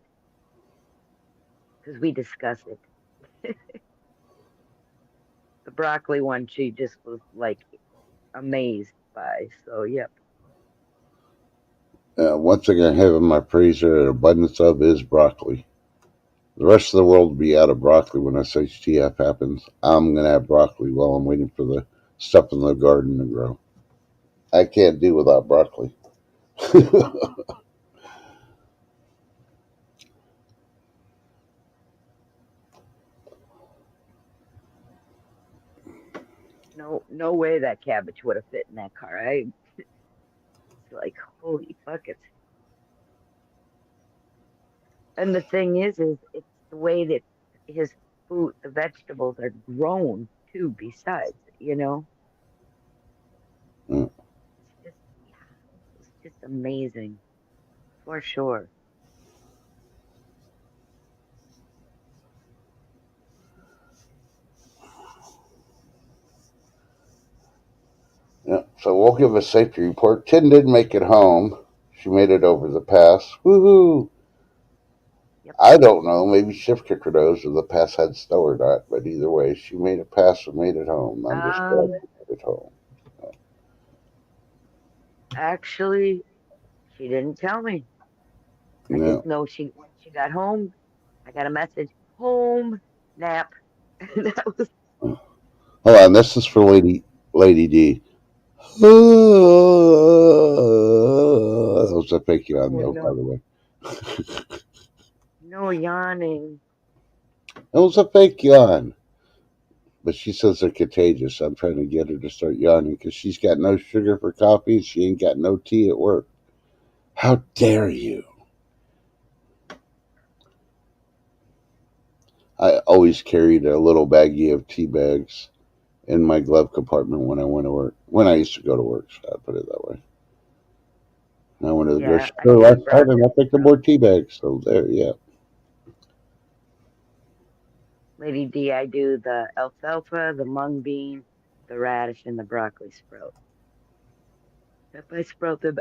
B: because we discuss it. The broccoli one, she just was like amazed by. So, yep.
A: One thing I have in my freezer an abundance of is broccoli. The rest of the world will be out of broccoli when SHTF happens. I'm gonna have broccoli while I'm waiting for the stuff in the garden to grow. I can't do without broccoli.
B: No, no way that cabbage would have fit in that car. It's like, holy buckets. And the thing is it's the way that his food, the vegetables are grown too, besides,
A: Mm.
B: It's just, yeah, it's just amazing for sure.
A: Yeah, so we'll give a safety report. Tin did make it home. She made it over the pass. Woohoo!
B: Yep.
A: I don't know. Maybe Shift Kicker knows if the pass had snow or not. But either way, she made it pass and made it home. I'm just glad
B: Um,
A: she made it home.
B: Actually, she didn't tell me. I
A: Yeah.
B: just know when she got home, I got a message, home nap. And that was,
A: Hold on. This is for Lady D. That was a fake yawn,
B: oh
A: though, by
B: no,
A: the way.
B: no yawning.
A: It was a fake yawn. But she says they're contagious. I'm trying to get her to start yawning because she's got no sugar for coffee and she ain't got no tea at work. How dare you? I always carried a little baggie of tea bags in my glove compartment when I went to work. When I used to go to work, so I put it that way. And I went to the
B: Yeah,
A: grocery
B: I
A: store
B: should
A: last
B: have
A: night
B: brought
A: and
B: this
A: I picked up
B: stuff.
A: more tea bags. So there, yeah.
B: Lady D, I do the alfalfa, the mung bean, the radish, and the broccoli sprout. If I sprout them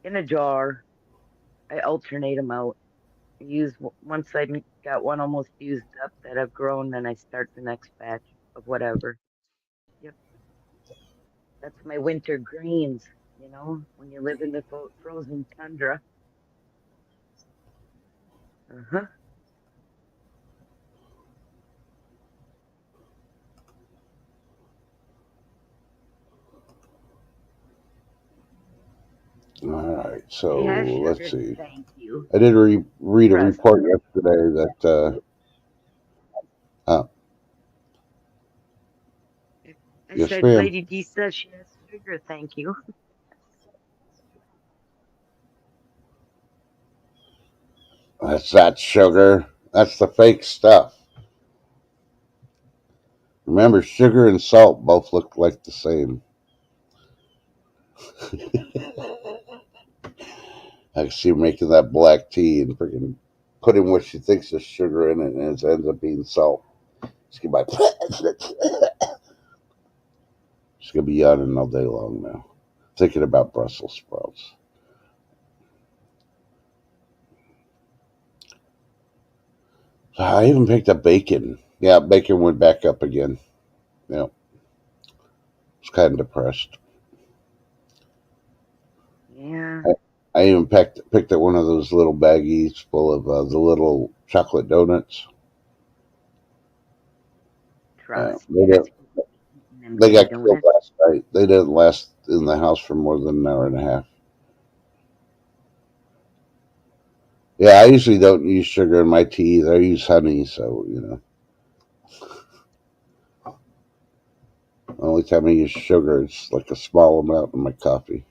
B: in a jar, I alternate them out. Once I got one almost used up that I've grown, then I start the next batch of whatever. Yep, that's my winter greens. You know, when you live in the frozen tundra. Uh-huh.
A: All right, so
B: Yeah,
A: let's
B: sugar.
A: see.
B: Thank you.
A: I did read a
B: Trust
A: report
B: me.
A: yesterday that
B: I
A: yes,
B: said,
A: ma'am.
B: Lady D says she has sugar. Thank you.
A: That's that sugar. That's the fake stuff. Remember, sugar and salt both look like the same. I can see her making that black tea and freaking putting what she thinks is sugar in it, and it ends up being salt. She's gonna be like, she's gonna be yawning all day long now, thinking about Brussels sprouts. I even picked up bacon. Yeah, bacon went back up again. Yeah, I was kind of depressed.
B: Yeah,
A: I even picked up one of those little baggies full of the little chocolate donuts.
B: trust me.
A: They
B: That's
A: got
B: what we eating them
A: they
B: dang
A: got killed
B: donuts.
A: last night. They didn't last in the house for more than an hour and a half. Yeah, I usually don't use sugar in my tea either. I use honey, so the only time I use sugar is like a small amount in my coffee.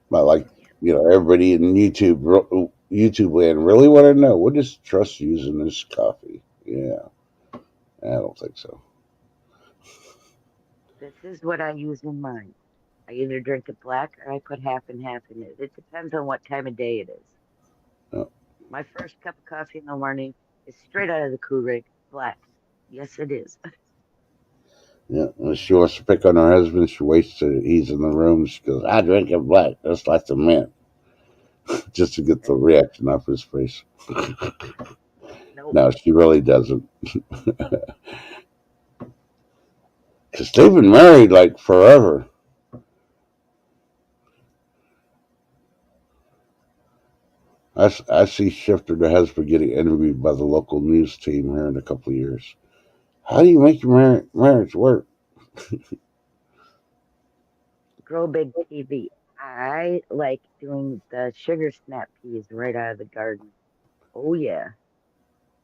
A: But like everybody in YouTube land really want to know, what does Trust use in this coffee? Yeah, I don't think so.
B: This is what I use in mine. I either drink it black or I put half and half in it. It depends on what time of day it is.
A: No.
B: My first cup of coffee in the morning is straight out of the Keurig, black. Yes, it is.
A: Yeah, when she wants to pick on her husband, she waits till he's in the room. She goes, "I drink it black, just like the mint," just to get the reaction off his face.
B: Nope.
A: No, she really doesn't, because they've been married like forever. I see Shifter, the husband, getting interviewed by the local news team here in a couple of years. How do you make your marriage work?
B: Grow Big TV. I like doing the sugar snap peas right out of the garden. Oh, yeah.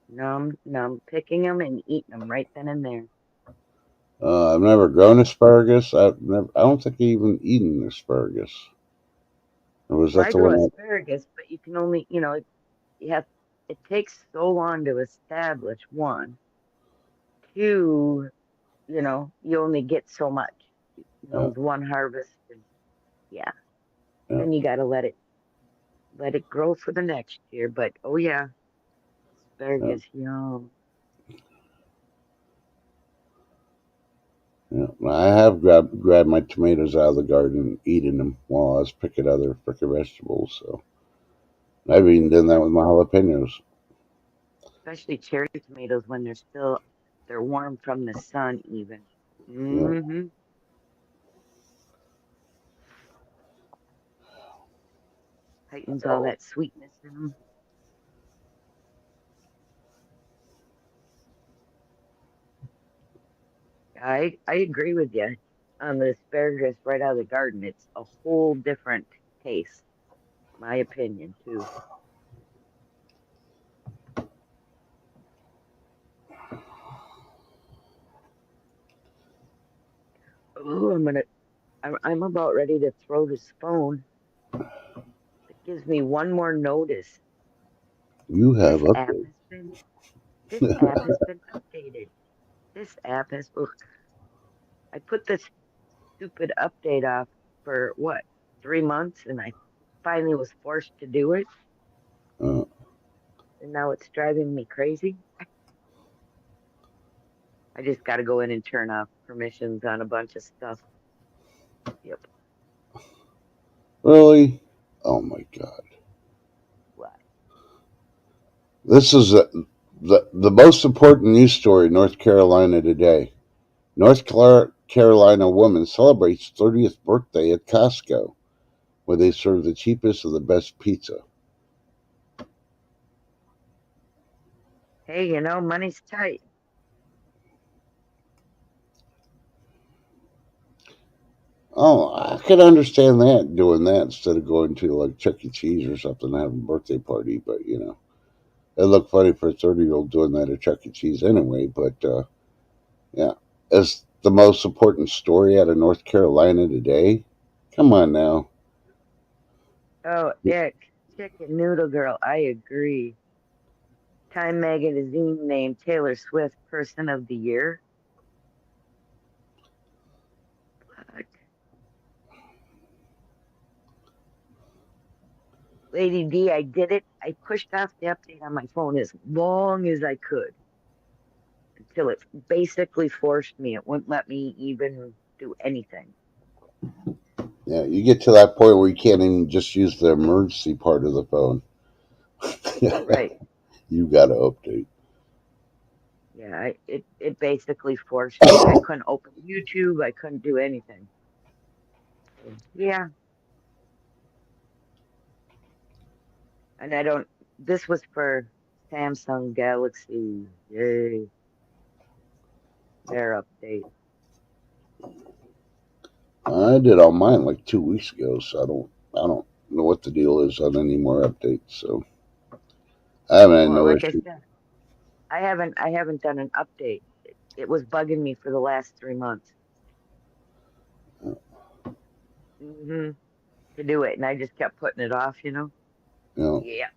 B: Num, num, picking them and eating them right then and there.
A: I've never grown asparagus. I don't think I even eaten asparagus. Or was
B: Well,
A: that
B: I
A: the
B: grow
A: one that?
B: asparagus, but you can only, you have, it takes so long to establish one. Two, you only get so much.
A: Uh,
B: The one harvest, and yeah.
A: yeah,
B: Then you got to let it grow for the next year. But oh yeah,
A: yeah,
B: asparagus, yum.
A: yeah. I have grabbed my tomatoes out of the garden and eaten them while I was picking other frickin' vegetables. So I've even done that with my jalapenos.
B: Especially cherry tomatoes when they're warm from the sun even.
A: Yeah.
B: Mm-hmm. Heightens all that sweetness in them. I agree with you on the asparagus right out of the garden. It's a whole different taste, my opinion too. Oh, I'm about ready to throw this phone. It gives me one more notice.
A: You have
B: This app
A: updates.
B: has been this app has been updated. This app has ugh, I put this stupid update off for what, 3 months, and I finally was forced to do it,
A: Uh,
B: and now it's driving me crazy. I just got to go in and turn off permissions on a bunch of stuff. Yep.
A: really? Oh my God!
B: What?
A: This is the most important news story in North Carolina today. Carolina woman celebrates 30th birthday at Costco, where they serve the cheapest and the best pizza.
B: Hey, money's tight.
A: Oh, I could understand that, doing that instead of going to like Chuck E. Cheese or something and having a birthday party. But it looked funny for a 30-year-old doing that at Chuck E. Cheese anyway. But yeah, as the most important story out of North Carolina today. Come on now.
B: Oh, Chicken Noodle Girl. I agree. Time Magazine named Taylor Swift Person of the Year. What? Lady D, I did it. I pushed off the update on my phone as long as I could until it basically forced me. It wouldn't let me even do anything.
A: Yeah, you get to that point where you can't even just use the emergency part of the phone.
B: Right.
A: You got to update.
B: Yeah, it basically forced me. I couldn't open YouTube. I couldn't do anything. So, yeah, and I don't. This was for Samsung Galaxy. Yay, their update.
A: I did all mine like 2 weeks ago, so I don't know what the deal is on any more updates. So I haven't had
B: Well,
A: no
B: like I
A: issue.
B: said, I haven't done an update. It was bugging me for the last 3 months. hmm to do it, and I just kept putting it off.
A: You know,
B: Yeah.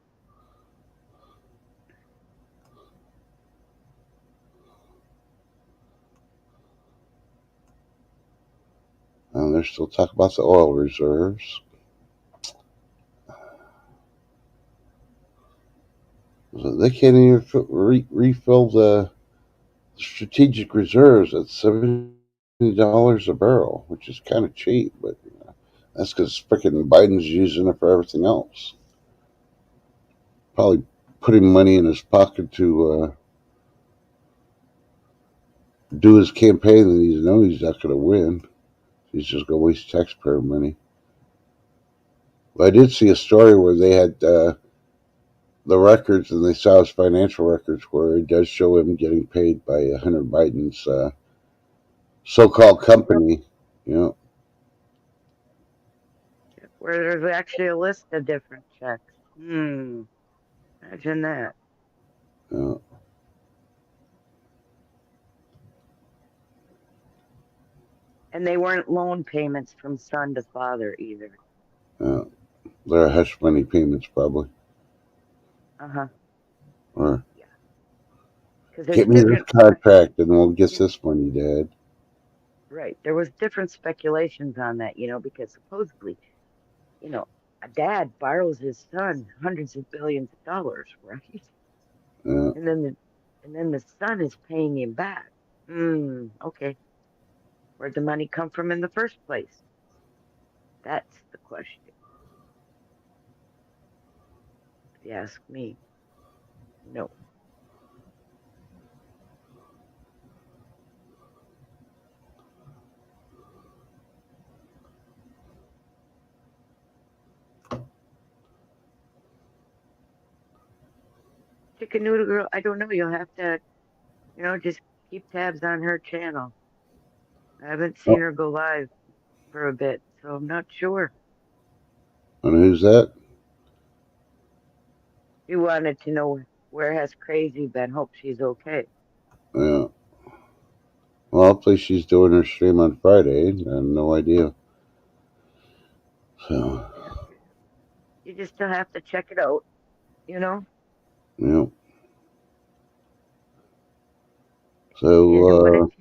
A: and they're still talking about the oil reserves. So they can't even refill the strategic reserves at $70 a barrel, which is kind of cheap, but that's because freaking Biden's using it for everything else. Probably putting money in his pocket to do his campaign that he's knows he's not going to win. He's just going to waste taxpayer money. But I did see a story where they had the records and they saw his financial records where it does show him getting paid by Hunter Biden's so-called company. You know,
B: Where there's actually a list of different checks. Imagine that.
A: uh,
B: And they weren't loan payments from son to father either.
A: uh, they're hush money payments probably.
B: Uh-huh.
A: Or
B: Yeah. Because there's
A: get me this
B: different
A: contract and we'll get this money, Dad.
B: right. There was different speculations on that, because supposedly, you know, a dad borrows his son hundreds of billions of dollars, right?
A: Uh,
B: And then the son is paying him back. Okay. Where'd the money come from in the first place? That's the question, if you ask me. No. Chicken Noodle Girl, I don't know. You'll have to, just keep tabs on her channel. I haven't seen
A: oh,
B: her go live for a bit, so I'm not sure.
A: and who's that?
B: You wanted to know where has Crazy been. Hope she's okay.
A: Yeah. Well, hopefully she's doing her stream on Friday. I have no idea. So,
B: Yeah. You just still have to check it out, you know?
A: you know.
B: Is it what
A: So
B: it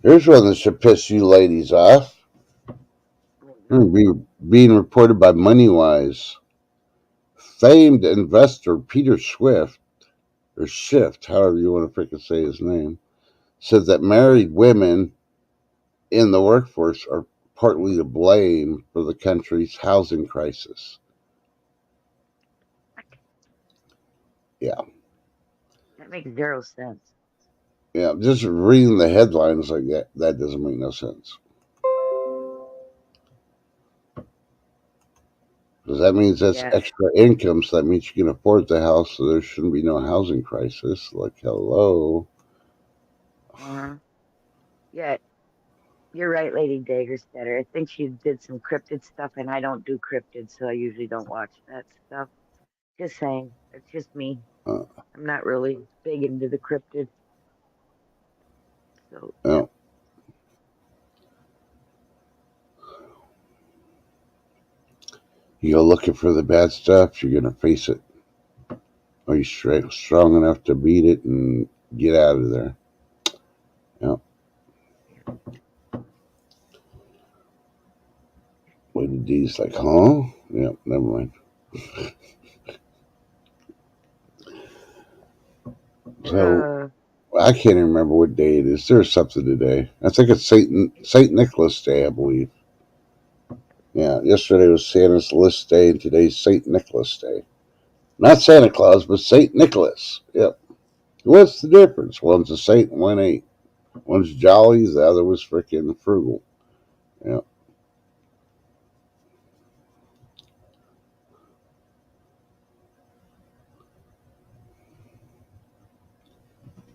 A: here's one that should piss you ladies off.
B: oh, no.
A: Being reported by MoneyWise. Famed investor Peter Swift, or Shift, however you want to freaking say his name, said that married women in the workforce are partly to blame for the country's housing crisis.
B: What?
A: Yeah.
B: That makes zero sense.
A: Yeah, just reading the headlines like that doesn't make no sense. Because that means that's
B: Yeah.
A: extra income, so that means you can afford the house, so there shouldn't be no housing crisis. Like, hello.
B: Uh-huh. Yeah. You're right, Lady Daggerstetter. I think she did some cryptid stuff, and I don't do cryptid, so I usually don't watch that stuff. Just saying. It's just me.
A: Uh,
B: I'm not really big into the cryptid. So,
A: you
B: yeah.
A: know, you go looking for the bad stuff, you're going to face it. Are you strong enough to beat it and get out of there? Yeah. Lady D's like, huh? Yeah, never mind. So
B: Uh,
A: I can't even remember what day it is. There's something today. I think it's Saint Nicholas Day, I believe. Yeah, yesterday was Santa's List Day, and today's Saint Nicholas Day. Not Santa Claus, but Saint Nicholas. Yep. What's the difference? One's a saint, one ain't. One's jolly, the other was freaking frugal. Yep.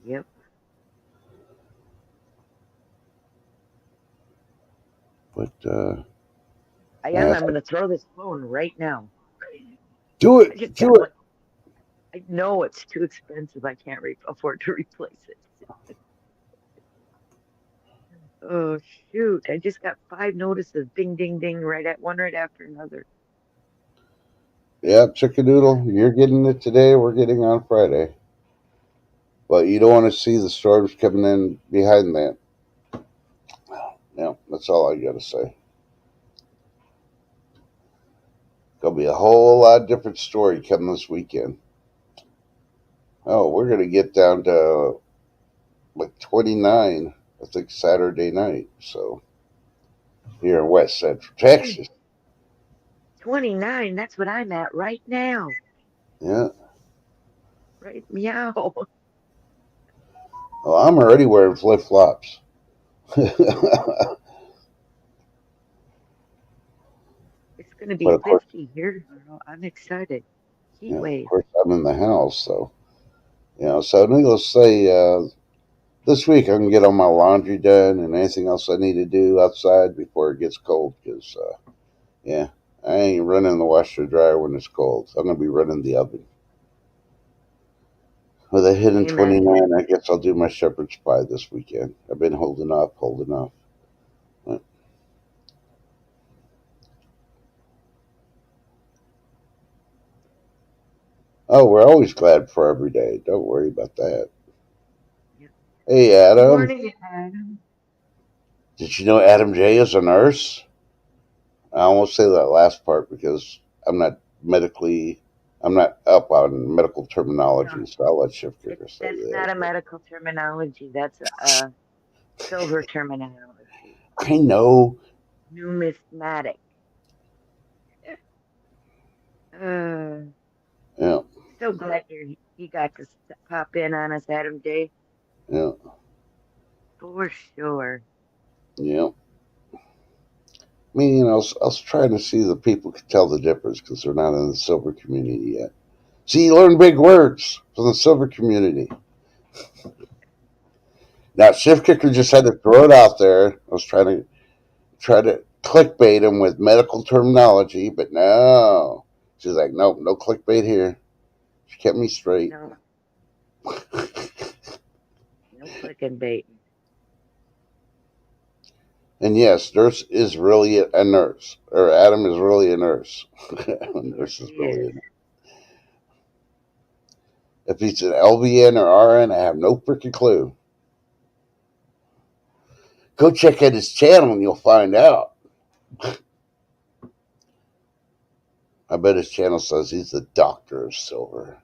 B: yep.
A: But
B: I am.
A: nah,
B: I'm going to throw this phone right now.
A: do
B: I
A: it,
B: just
A: do
B: got
A: it.
B: one. I know it's too expensive. I can't afford to replace it. Oh, shoot. I just got 5 notices. Ding, ding, ding. One right after another.
A: Yep, chicken noodle. You're getting it today. We're getting on Friday. But you don't want to see the storms coming in behind that. Yeah, that's all I got to say. Gonna be a whole lot different story coming this weekend. Oh, we're gonna get down to like 29, I think Saturday night. So here in West Central
B: Dang,
A: Texas.
B: 29. That's what I'm at right now.
A: Yeah.
B: Right? Meow.
A: Well, I'm already wearing flip flops. But
B: It's going to be
A: of course,
B: 50 here tomorrow. I'm excited. Heat
A: yeah, of
B: wave.
A: course, I'm in the house, so So needless to say, this week I can get all my laundry done and anything else I need to do outside before it gets cold. Because yeah, I ain't running the washer dryer when it's cold. I'm gonna be running the oven. With a hidden
B: Amen.
A: 29, I guess I'll do my shepherd's pie this weekend. I've been holding up, holding up. But, oh, we're always glad for every day. Don't worry about that.
B: Yep.
A: Hey,
B: Good
A: Adam.
B: morning, Adam.
A: Did you know Adam J is a nurse? I won't say that last part because I'm not medically, I'm not up on medical
B: No,
A: terminology, so I'll let Shift Kicker say
B: that's
A: that.
B: not a
A: But
B: medical terminology. That's a silver terminology.
A: I know.
B: Numismatic. Uh,
A: Yeah,
B: so glad you got to pop in on us, Adam J.
A: yeah,
B: For sure.
A: yeah. I mean, I was trying to see the people could tell the difference because they're not in the silver community yet. See, you learn big words from the silver community. Now, Shift Kicker just had to throw it out there. I was try to clickbait him with medical terminology, but no. She's like, nope, no clickbait here. She kept me straight.
B: No, no clicking baiting.
A: And yes, nurse is really a nurse, or Adam is really a nurse.
B: Yes,
A: Nurse is
B: he
A: really
B: is.
A: a nurse. If he's an LVN or RN, I have no freaking clue. Go check out his channel and you'll find out. I bet his channel says he's the doctor of silver.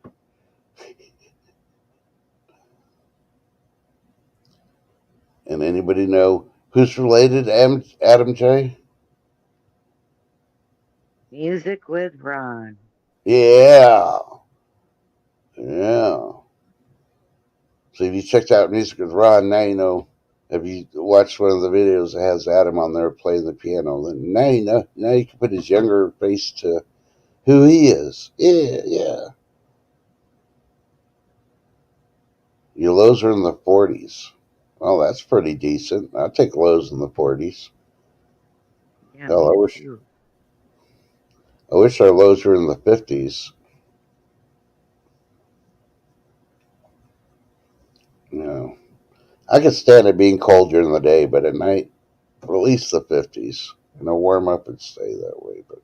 A: And anybody know who's related to Adam J?
B: Music with Ron.
A: Yeah. Yeah. So if you checked out Music with Ron, now you know. If you watch one of the videos that has Adam on there playing the piano, then now you know. Now you can put his younger face to who he is. Yeah. Your lows are in the 40s. Well, that's pretty decent. I'll take lows in the 40s.
B: Yeah,
A: Hell,
B: me
A: I wish
B: too.
A: our lows were in the 50s. You know, I could stand it being cold during the day, but at night, at least the 50s. Warm up and stay that way. But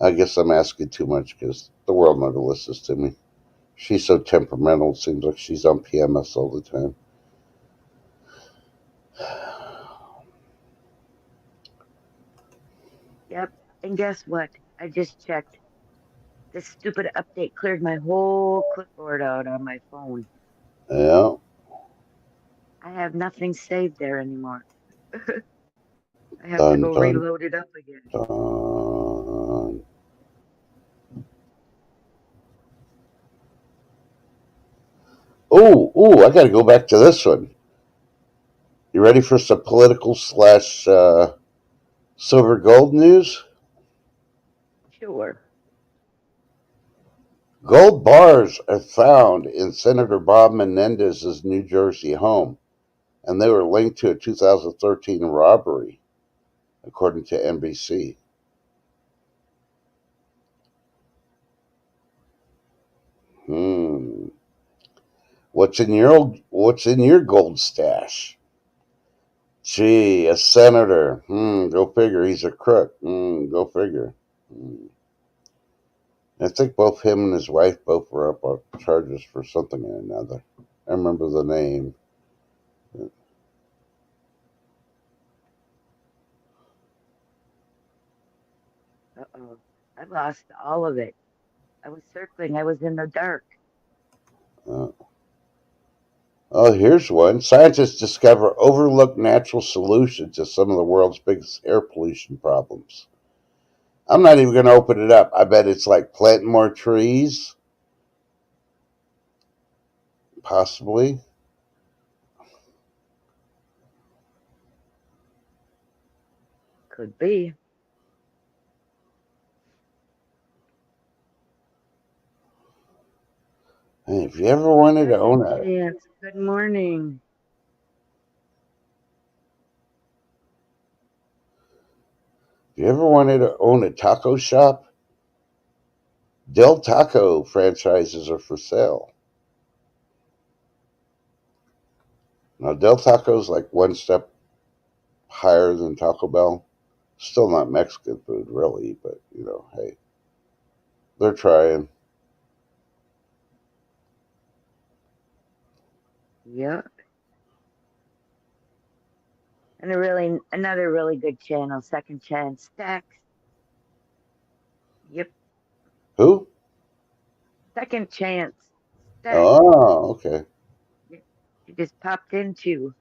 A: I guess I'm asking too much because the world never listens to me. She's so temperamental. It seems like she's on PMS all the time.
B: Yep. And guess what? I just checked. This stupid update cleared my whole clipboard out on my phone.
A: Yeah.
B: I have nothing saved there anymore. I have to
A: Dun,
B: go
A: dun,
B: reload it up again.
A: dun. I got to go back to this one. You ready for some political slash silver gold news?
B: Sure.
A: Gold bars are found in Senator Bob Menendez's New Jersey home, and they were linked to a 2013 robbery, according to NBC. What's in your gold stash? Gee, a senator. Go figure. He's a crook. Go figure. I think both him and his wife both were up on charges for something or another. I remember the name.
B: Uh-oh. I lost all of it. I was circling. I was in the dark.
A: Here's one. Scientists discover overlooked natural solution to some of the world's biggest air pollution problems. I'm not even going to open it up. I bet it's like planting more trees. Possibly.
B: Could be.
A: Hey, if you ever wanted to own
B: Second
A: a
B: chance. Good morning.
A: taco shop, Del Taco franchises are for sale. Now, Del Taco's like one step higher than Taco Bell. Still not Mexican food, really, but hey, they're trying.
B: Yep. And another really good channel, Second Chance Stacks. Yep.
A: Who?
B: Second Chance Stacks.
A: Oh, okay.
B: You just popped into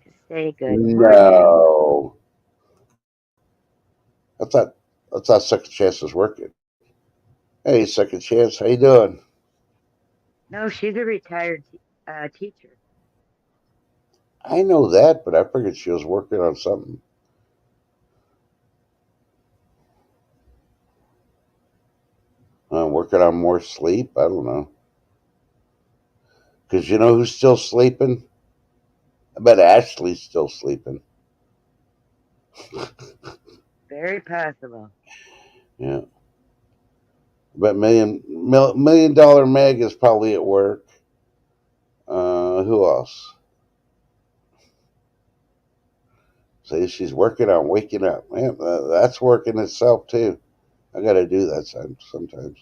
B: to say good morning.
A: No, I thought Second Chance was working. Hey, Second Chance, how you doing?
B: No, she's a retired teacher.
A: I know that, but I figured she was working on something. Working on more sleep? I don't know. Because you know who's still sleeping? I bet Ashley's still sleeping.
B: Very possible.
A: Yeah. I bet million dollar Meg is probably at work. Who else? See, she's working on waking up. Man, that's working itself too. I got to do that sometimes.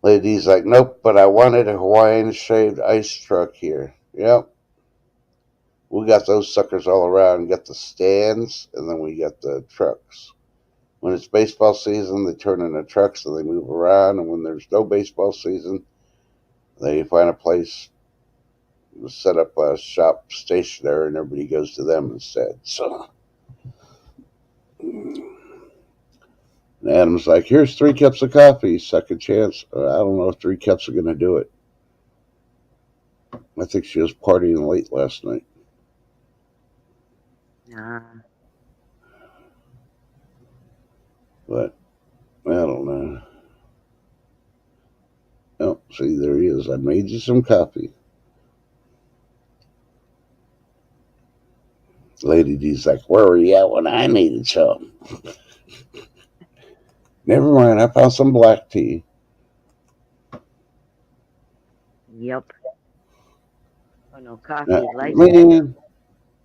A: Lady's like, nope, but I wanted a Hawaiian shaved ice truck here. Yep. We got those suckers all around. We got the stands, and then we got the trucks. When it's baseball season, they turn into trucks and they move around. And when there's no baseball season, they find a place to set up a shop stationary, and everybody goes to them instead. So, And Adam's like, here's 3 cups of coffee, second chance. I don't know if 3 cups are going to do it. I think she was partying late last night.
B: Nah.
A: But I don't know. Oh, see, there he is. I made you some coffee. Lady D's like, where were you at when I needed some? Never mind, I found some black tea.
B: Yep. Oh no, coffee is life.
A: Man,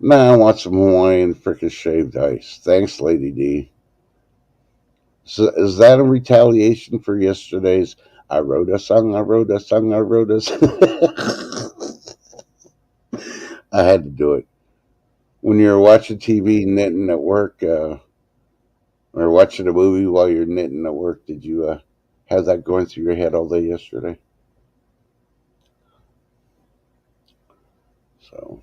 A: now I want some Hawaiian frickin' shaved ice. Thanks, Lady D. So is that a retaliation for yesterday's I wrote a song, I wrote a song, I wrote a song? I had to do it. When you're watching TV knitting at work, or watching a movie while you're knitting at work, did you have that going through your head all day yesterday? So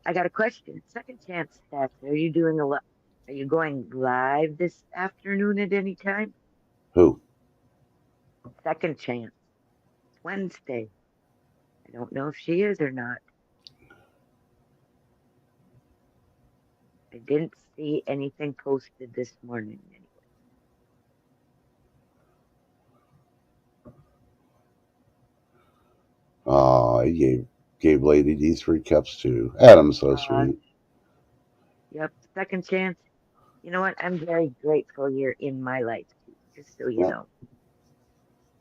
B: I got a question. Second chance stats. Are you doing Are you going live this afternoon at any time?
A: who?
B: Second chance. It's Wednesday. I don't know if she is or not. I didn't see anything posted this morning anyway.
A: Oh, he gave Lady D 3 cups too. Adam's so sweet.
B: Yep, second chance. You know what? I'm very grateful you're in my life, just so you
A: Yeah.
B: know.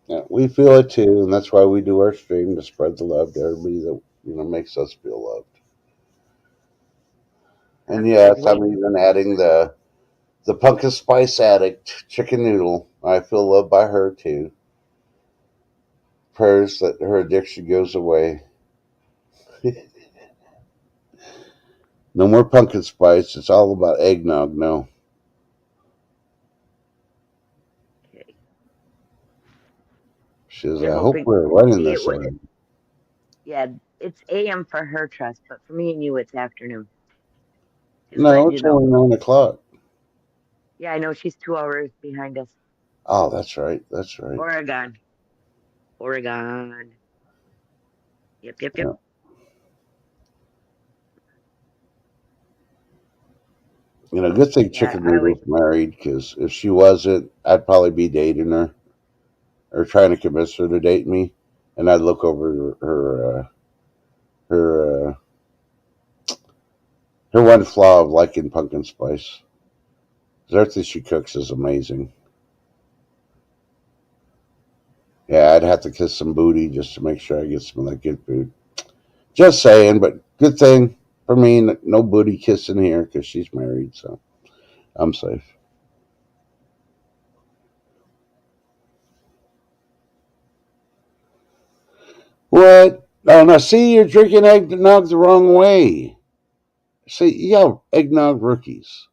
A: Yeah, we feel it too, and that's why we do our stream to spread the love to everybody that makes us feel loved. And yes, I'm even adding the pumpkin spice addict chicken noodle. I feel loved by her too. Prayers that her addiction goes away. No more pumpkin spice. It's all about eggnog now.
B: Okay.
A: She says, I hope we're running this in.
B: Yeah, it's AM for her trust, but for me and you, it's afternoon. Just
A: No, it's only 9 o'clock.
B: Yeah, I know she's 2 hours behind us.
A: Oh, that's right. That's right.
B: Oregon. Yep. Yeah.
A: Good thing Chicken Noodle's married, because if she wasn't, I'd probably be dating her or trying to convince her to date me, and I'd look over her one flaw of liking pumpkin spice. Everything she cooks is amazing. Yeah, I'd have to kiss some booty just to make sure I get some of that good food. Just saying, but good thing for me, no booty kissing here because she's married, so I'm safe. What? Oh, no, see, you're drinking eggnog the wrong way. See, eggnog rookies.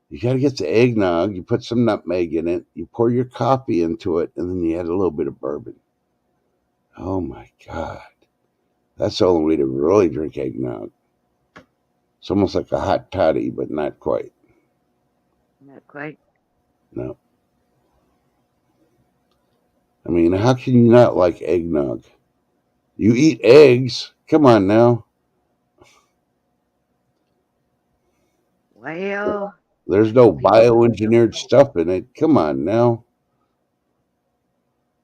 A: You got to get the eggnog, you put some nutmeg in it, you pour your coffee into it, and then you add a little bit of bourbon. Oh, my God. That's the only way to really drink eggnog. It's almost like a hot toddy, but not quite.
B: Not quite?
A: No. I mean, how can you not like eggnog? You eat eggs. Come on now.
B: Well,
A: there's no bioengineered stuff in it. Come on now.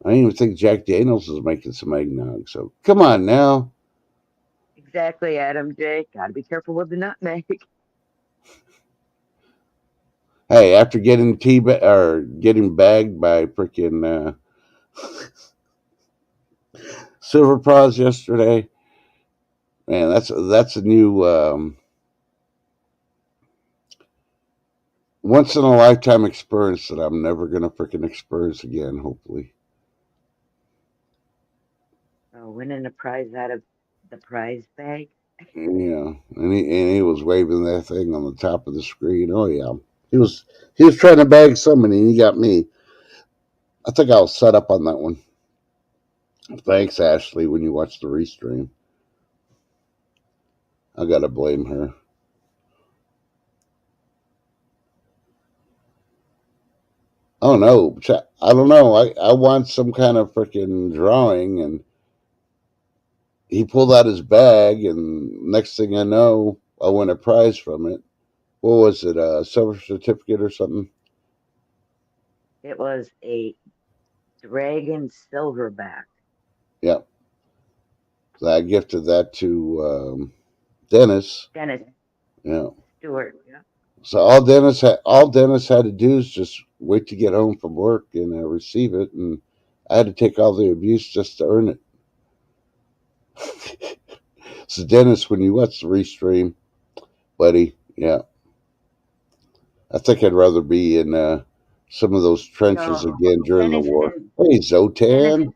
A: I even think Jack Daniels is making some eggnog. So come on now.
B: Exactly, Adam J. Gotta be careful with the nutmeg.
A: Hey, after getting getting bagged by freaking Silver Paws yesterday, man, that's a new once in a lifetime experience that I'm never gonna freaking experience again. Hopefully.
B: Oh, winning a prize out of the prize bag.
A: Yeah, and he was waving that thing on the top of the screen. Oh yeah, he was trying to bag somebody, and he got me. I think I'll set up on that one. Thanks, Ashley. When you watch the restream, I gotta blame her. Oh no, I don't know. I want some kind of freaking drawing, and he pulled out his bag, and next thing I know, I won a prize from it. What was it? A silver certificate or something?
B: It was a dragon silverback.
A: Yeah. So I gifted that to Dennis.
B: Dennis
A: Yeah.
B: Stewart. Yeah.
A: So all Dennis had to do is just wait to get home from work and receive it, and I had to take all the abuse just to earn it. So Dennis, when you watch the restream, buddy, yeah, I think I'd rather be in some of those trenches
B: No,
A: again during the
B: Dennis
A: war.
B: didn't.
A: Hey,
B: Dennis
A: Zotan, huh?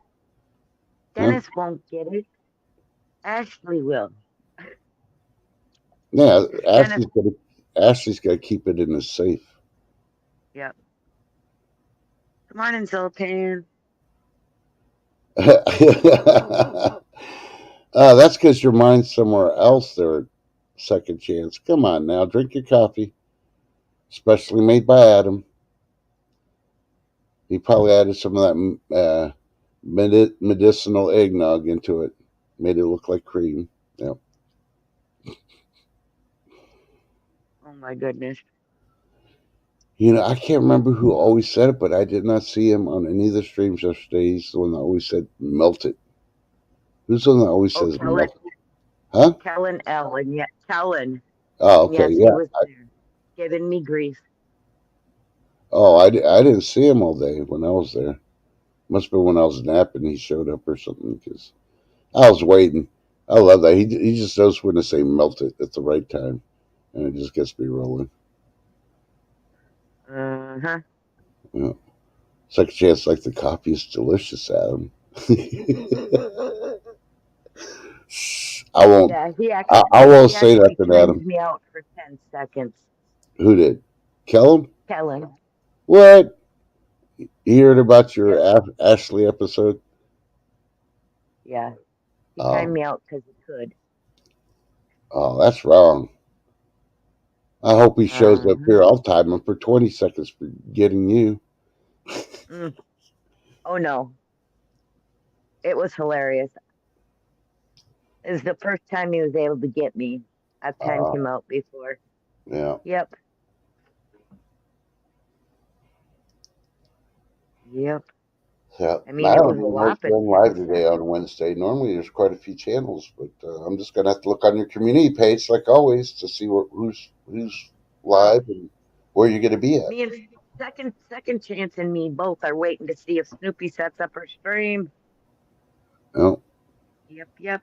B: Dennis won't get it. Ashley will.
A: Yeah,
B: Dennis.
A: Ashley's got to keep it in the safe.
B: Yep. Good morning, Zoltan.
A: That's because your mind's somewhere else there. Second chance. Come on now, drink your coffee, specially made by Adam. He probably added some of that medicinal eggnog into it, made it look like cream. Yep.
B: Oh my goodness.
A: You know, I can't remember who always said it, but I did not see him on any of the streams yesterday. He's the one that always said melt it. Who's the one that always says
B: Kellen.
A: melt it? Huh?
B: Kellen L. And yet Kellen.
A: Oh, okay.
B: Yes,
A: Yeah.
B: he was there, giving me grief.
A: Oh, I didn't see him all day when I was there. Must have been when I was napping. He showed up or something because I was waiting. I love that. He just knows when to say melt it at the right time, and it just gets me rolling.
B: Uh-huh.
A: Yeah. Second chance, like the coffee is delicious, Adam. I won't.
B: Yeah, he
A: I won't
B: he
A: say
B: actually
A: nothing,
B: timed
A: Adam.
B: me out for 10 seconds.
A: Who did? Kellum?
B: Kellen.
A: What? You heard about your
B: Yeah.
A: Ashley episode?
B: Yeah. He timed me out because he could.
A: Oh, that's wrong. I hope he shows up
B: Uh-huh.
A: here. I'll time him for 20 seconds for getting you.
B: Oh no. It was hilarious. It was the first time he was able to get me. I've timed him out before.
A: Yeah.
B: Yep. Yep.
A: Yeah.
B: I mean, it was a whopping
A: going live
B: 10
A: today on Wednesday. Normally, there's quite a few channels, but I'm just gonna have to look on your community page, like always, to see who's live and where you're gonna be at.
B: Me and second chance and me both are waiting to see if Snoopy sets up her stream.
A: Oh,
B: Yep.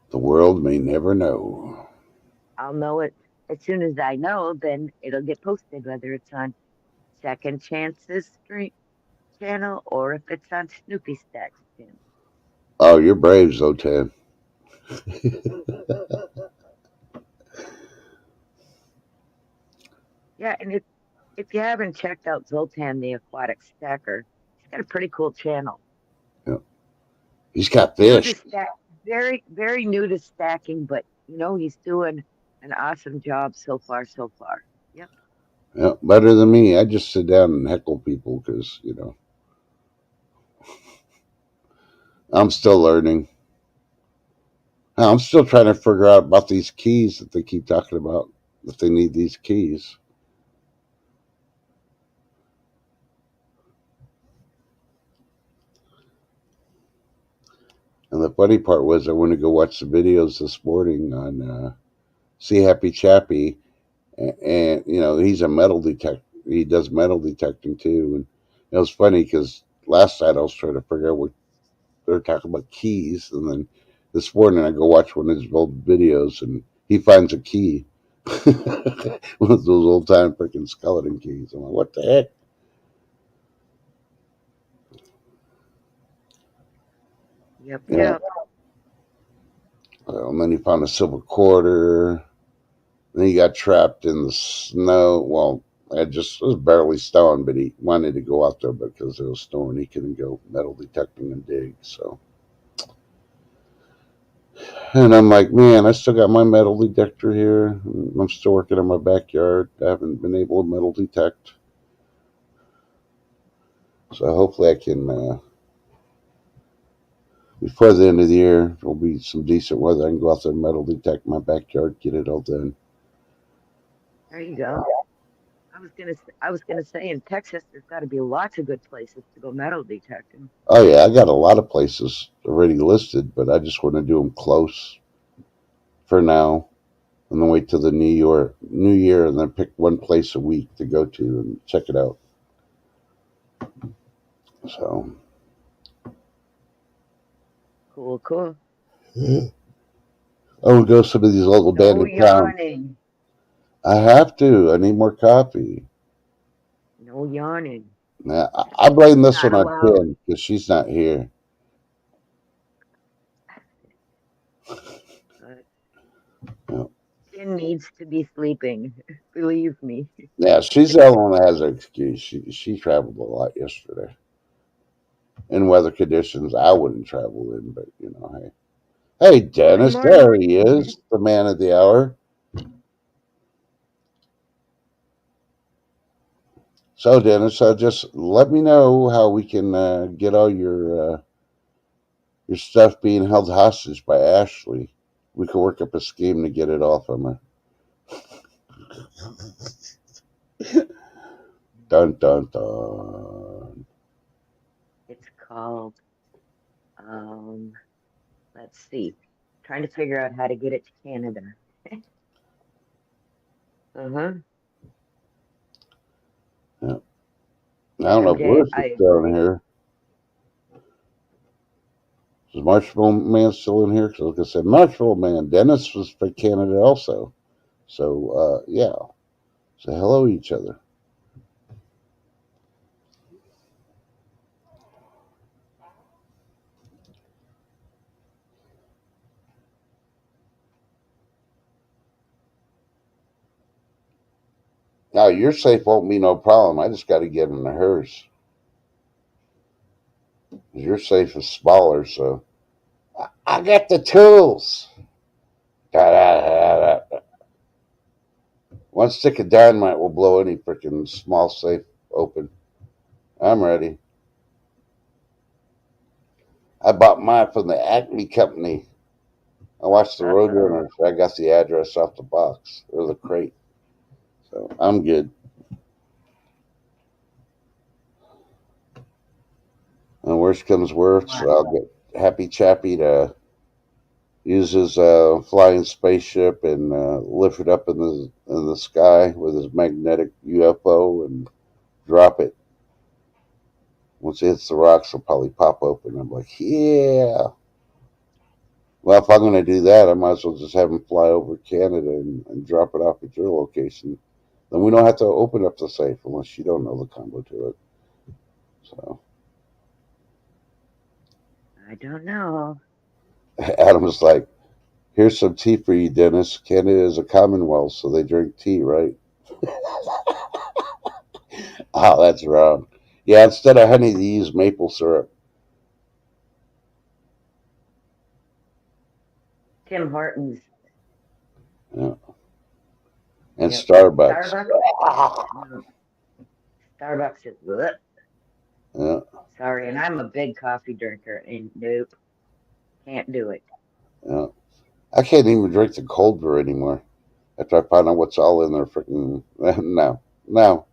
A: the world may never know.
B: I'll know it as soon as I know. Then it'll get posted, whether it's on Second Chance's stream channel or if it's on Snoopy Stack's channel.
A: Oh, you're brave, Zotan.
B: Yeah, and if you haven't checked out Zoltan the Aquatic Stacker, he's got a pretty cool channel.
A: Yeah. He's got fish.
B: Very, very new to stacking, but he's doing an awesome job so far. Yep.
A: Yeah, better than me. I just sit down and heckle people because I'm still learning. I'm still trying to figure out about these keys that they keep talking about. That they need these keys. And the funny part was I went to go watch the videos this morning on See Happy Chappy, and he's a metal detector. He does metal detecting too, and it was funny because last night I was trying to figure out what they're talking about keys, and then this morning I go watch one of his old videos, and he finds a key, one of those old time freaking skeleton keys. I'm like, what the heck?
B: Yep.
A: And then he found a silver quarter. Then he got trapped in the snow. Well, it was barely snowing, but he wanted to go out there because it was snowing. He couldn't go metal detecting and dig. So And I'm like, man, I still got my metal detector here. I'm still working in my backyard. I haven't been able to metal detect. So hopefully I can, before the end of the year, there'll be some decent weather. I can go out there and metal detect my backyard, get it all done.
B: There you go. I was gonna say in Texas, there's got to be lots of good places to go metal detecting.
A: Oh yeah, I got a lot of places already listed, but I just want to do them close for now, and then wait till the New Year, and then pick one place a week to go to and check it out. So
B: Cool, cool.
A: I will go to some of these local
B: No
A: abandoned towns.
B: yawning.
A: I have to. I need more coffee.
B: No yawning.
A: Now, I blame this
B: Not
A: one on
B: allowed.
A: Kim because she's not here.
B: But
A: Yeah,
B: Finn needs to be sleeping. Believe me.
A: yeah, she's the only one that has an excuse. She traveled a lot yesterday in weather conditions I wouldn't travel in, but hey. Hey,
B: Good
A: Dennis, there
B: morning.
A: he is, the man of the hour. So, Dennis, just let me know how we can get all your stuff being held hostage by Ashley. We can work up a scheme to get it off of her. Dun dun dun.
B: It's called, um, let's see. Trying to figure out how to get it to Canada. Uh-huh.
A: Yeah. I don't know if
B: MJ,
A: Lewis
B: I
A: is down
B: agree.
A: here. Is Marshmallow Man still in here? Because like I said, Marshmallow Man, Dennis was for Canada also. So, yeah. Say hello to each other. Now, your safe won't be no problem. I just got to get into hers. Your safe is smaller, so I got the tools. Da, da, da, da. One stick of dynamite will blow any freaking small safe open. I'm ready. I bought mine from the Acme Company. I watched the
B: Uh-oh.
A: Roadrunner. So I got the address off the box or the crate. So I'm good. And worst comes worst,
B: What?
A: I'll get Happy Chappy to use his flying spaceship and lift it up in the sky with his magnetic UFO and drop it. Once it hits the rocks, it'll probably pop open. I'm like, yeah. Well, if I'm going to do that, I might as well just have him fly over Canada and drop it off at your location. Then we don't have to open up the safe unless you don't know the combo to it. So
B: I don't know.
A: Adam's like, here's some tea for you, Dennis. Canada is a commonwealth, so they drink tea, right? Oh, that's wrong. Yeah, instead of honey, they use maple syrup.
B: Tim Hortons.
A: Yeah. And
B: Yep.
A: Starbucks.
B: Starbucks? No. Starbucks is bleh.
A: Yeah,
B: Sorry, and I'm a big coffee drinker, and nope, can't do it.
A: yeah. I can't even drink the cold brew anymore after I find out what's all in there. Freaking no, no.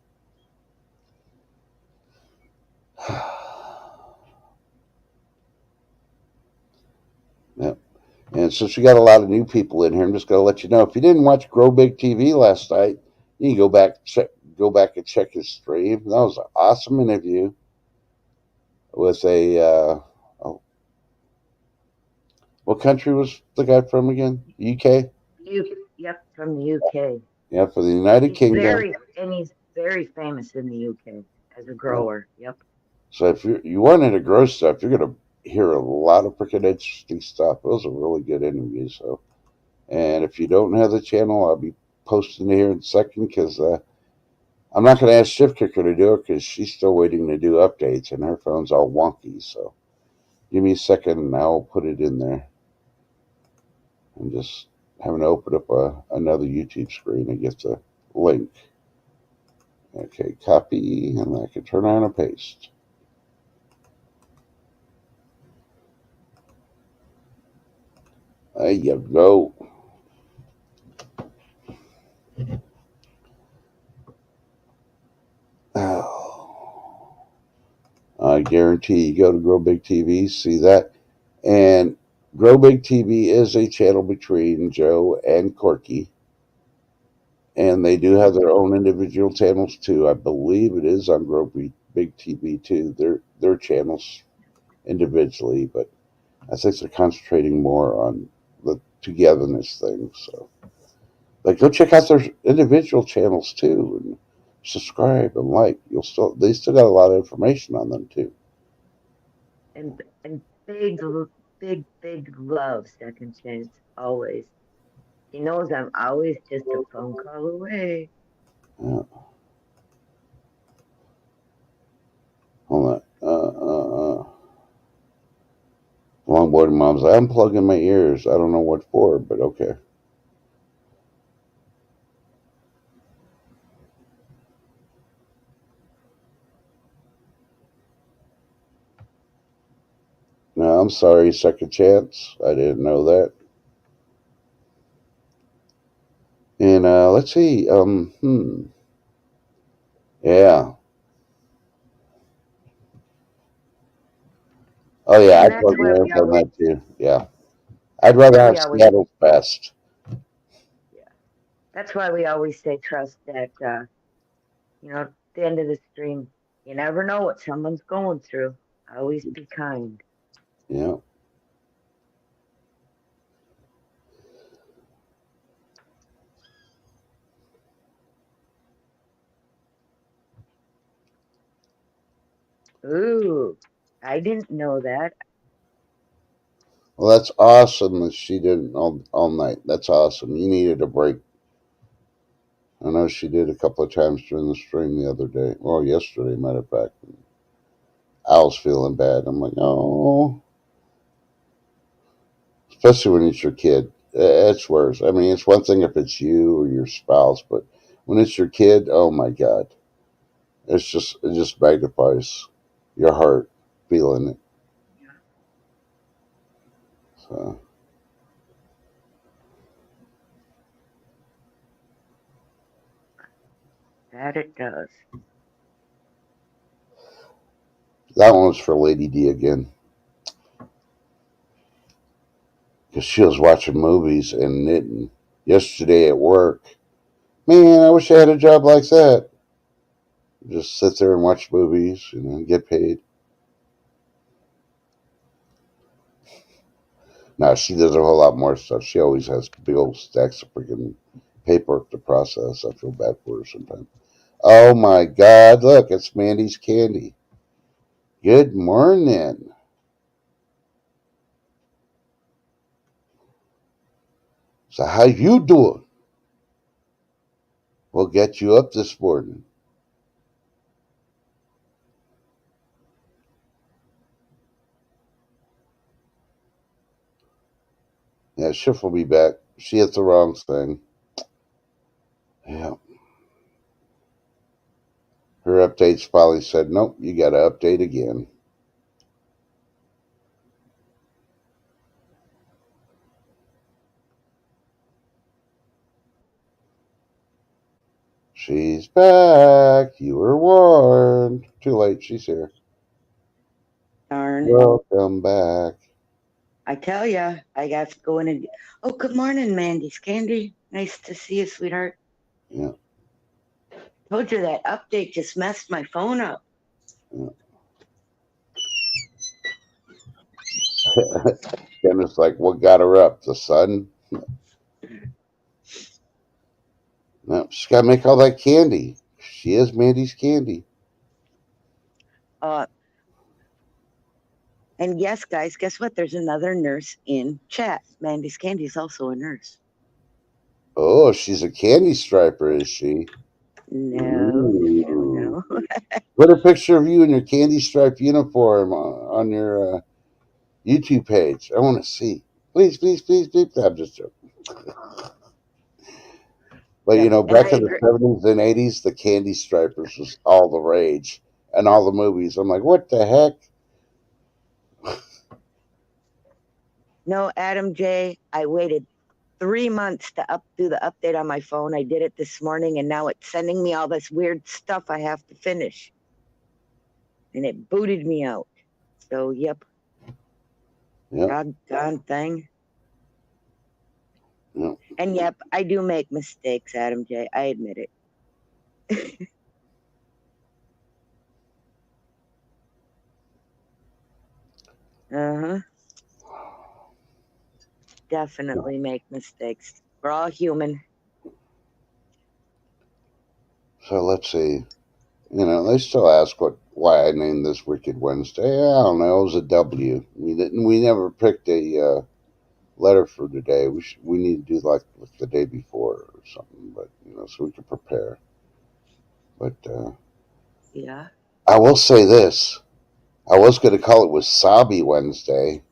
A: Yeah. And since we got a lot of new people in here, I'm just going to let you know if you didn't watch Grow Big TV last night, you can go back and check his stream. That was an awesome interview with a oh, what country was the guy from again? UK.
B: Yep, from the UK.
A: Yeah, for the United Kingdom.
B: He's very famous in the UK as a
A: Yeah.
B: grower. Yep.
A: So if you want to grow stuff, you're going to hear a lot of freaking interesting stuff. It was a really good interview. So, and if you don't have the channel, I'll be posting it here in a second because I'm not going to ask Shift Kicker to do it because she's still waiting to do updates and her phone's all wonky. So give me a second and I'll put it in there. I'm just having to open up another YouTube screen and get the link. Okay, copy, and I can turn on and paste. There you go. Oh, I guarantee you go to Grow Big TV, see that. And Grow Big TV is a channel between Joe and Corky. And they do have their own individual channels too. I believe it is on Grow Big TV too. Their channels individually, but I think they're concentrating more on the togetherness thing. So, like, go check out their individual channels too, and subscribe and like. They still got a lot of information on them too.
B: And big, big love, Second Chance, always. He knows I'm always just a phone call away.
A: Yeah. Hold on. Longboarding mom's. I'm plugging my ears. I don't know what for, but okay. No, I'm sorry, Second Chance. I didn't know that. And let's see. Yeah. Oh yeah,
B: And
A: I plug
B: that's
A: my
B: why
A: ears
B: we
A: on
B: always,
A: that too. Yeah. I'd rather have
B: we always,
A: Seattle's best.
B: yeah. That's why we always say trust that, at the end of the stream, you never know what someone's going through. Always be kind.
A: Yeah.
B: Ooh, I didn't know that.
A: Well, that's awesome that she didn't all night. That's awesome. You needed a break. I know she did a couple of times during the stream the other day. Well, yesterday, matter of fact. I was feeling bad. I'm like, oh. Especially when it's your kid. It's worse. I mean, it's one thing if it's you or your spouse, but when it's your kid, oh my God. It just magnifies your heart feeling it. So
B: That it does.
A: that one was for Lady D again. Because she was watching movies and knitting yesterday at work. Man, I wish I had a job like that. Just sit there and watch movies and get paid. Now, she does a whole lot more stuff. She always has big old stacks of freaking paperwork to process. I feel bad for her sometimes. Oh my God, look, it's Mandy's Candy. Good morning. So how you doing? We'll get you up this morning. Yeah, Schiff will be back. She hit the wrong thing. Yeah. Her updates finally said, nope, you got to update again. She's back. You were warned. Too late. She's here.
B: Darn.
A: Welcome back.
B: I tell ya, I got to go in and. Oh, good morning, Mandy's Candy. Nice to see you, sweetheart.
A: Yeah.
B: Told you that update just messed my phone up.
A: Yeah. Then it's like, what got her up? The sun? No, she's got to make all that candy. She is Mandy's Candy.
B: And yes, guys, guess what? There's another nurse in chat. Mandy's Candy is also a nurse.
A: Oh, she's a candy striper, is she?
B: No.
A: Put a picture of you in your candy striped uniform on your YouTube page. I want to see. Please, please, please, please. I'm just joking. But
B: Yep. And I
A: back in the
B: agree.
A: 70s and 80s, the Candy Stripers was all the rage, and all the movies. I'm like, what the heck?
B: No, Adam J. I waited 3 months to do the update on my phone. I did it this morning, and now it's sending me all this weird stuff I have to finish, and it booted me out. So, yep. Doggone thing.
A: Yep.
B: And yep, I do make mistakes, Adam J. I admit it. Uh-huh. Definitely make mistakes. We're all human.
A: So let's see. They still ask why I named this Wicked Wednesday. I don't know. It was a W. We never picked a letter for today. We need to do like the day before or something, but so we can prepare. But
B: Yeah.
A: I will say this: I was going to call it Wasabi Wednesday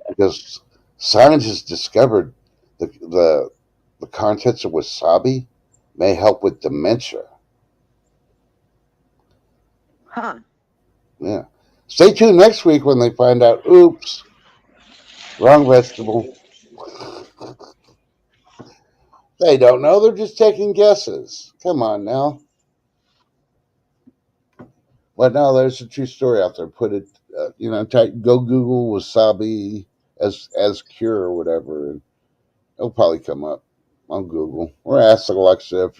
A: because scientists discovered the contents of wasabi may help with dementia.
B: Huh.
A: Yeah. Stay tuned next week when they find out. Oops, wrong vegetable. They don't know. They're just taking guesses. Come on now. But no, there's a true story out there. Put it, go Google wasabi as cure or whatever, and it'll probably come up on Google. Or ask Alexa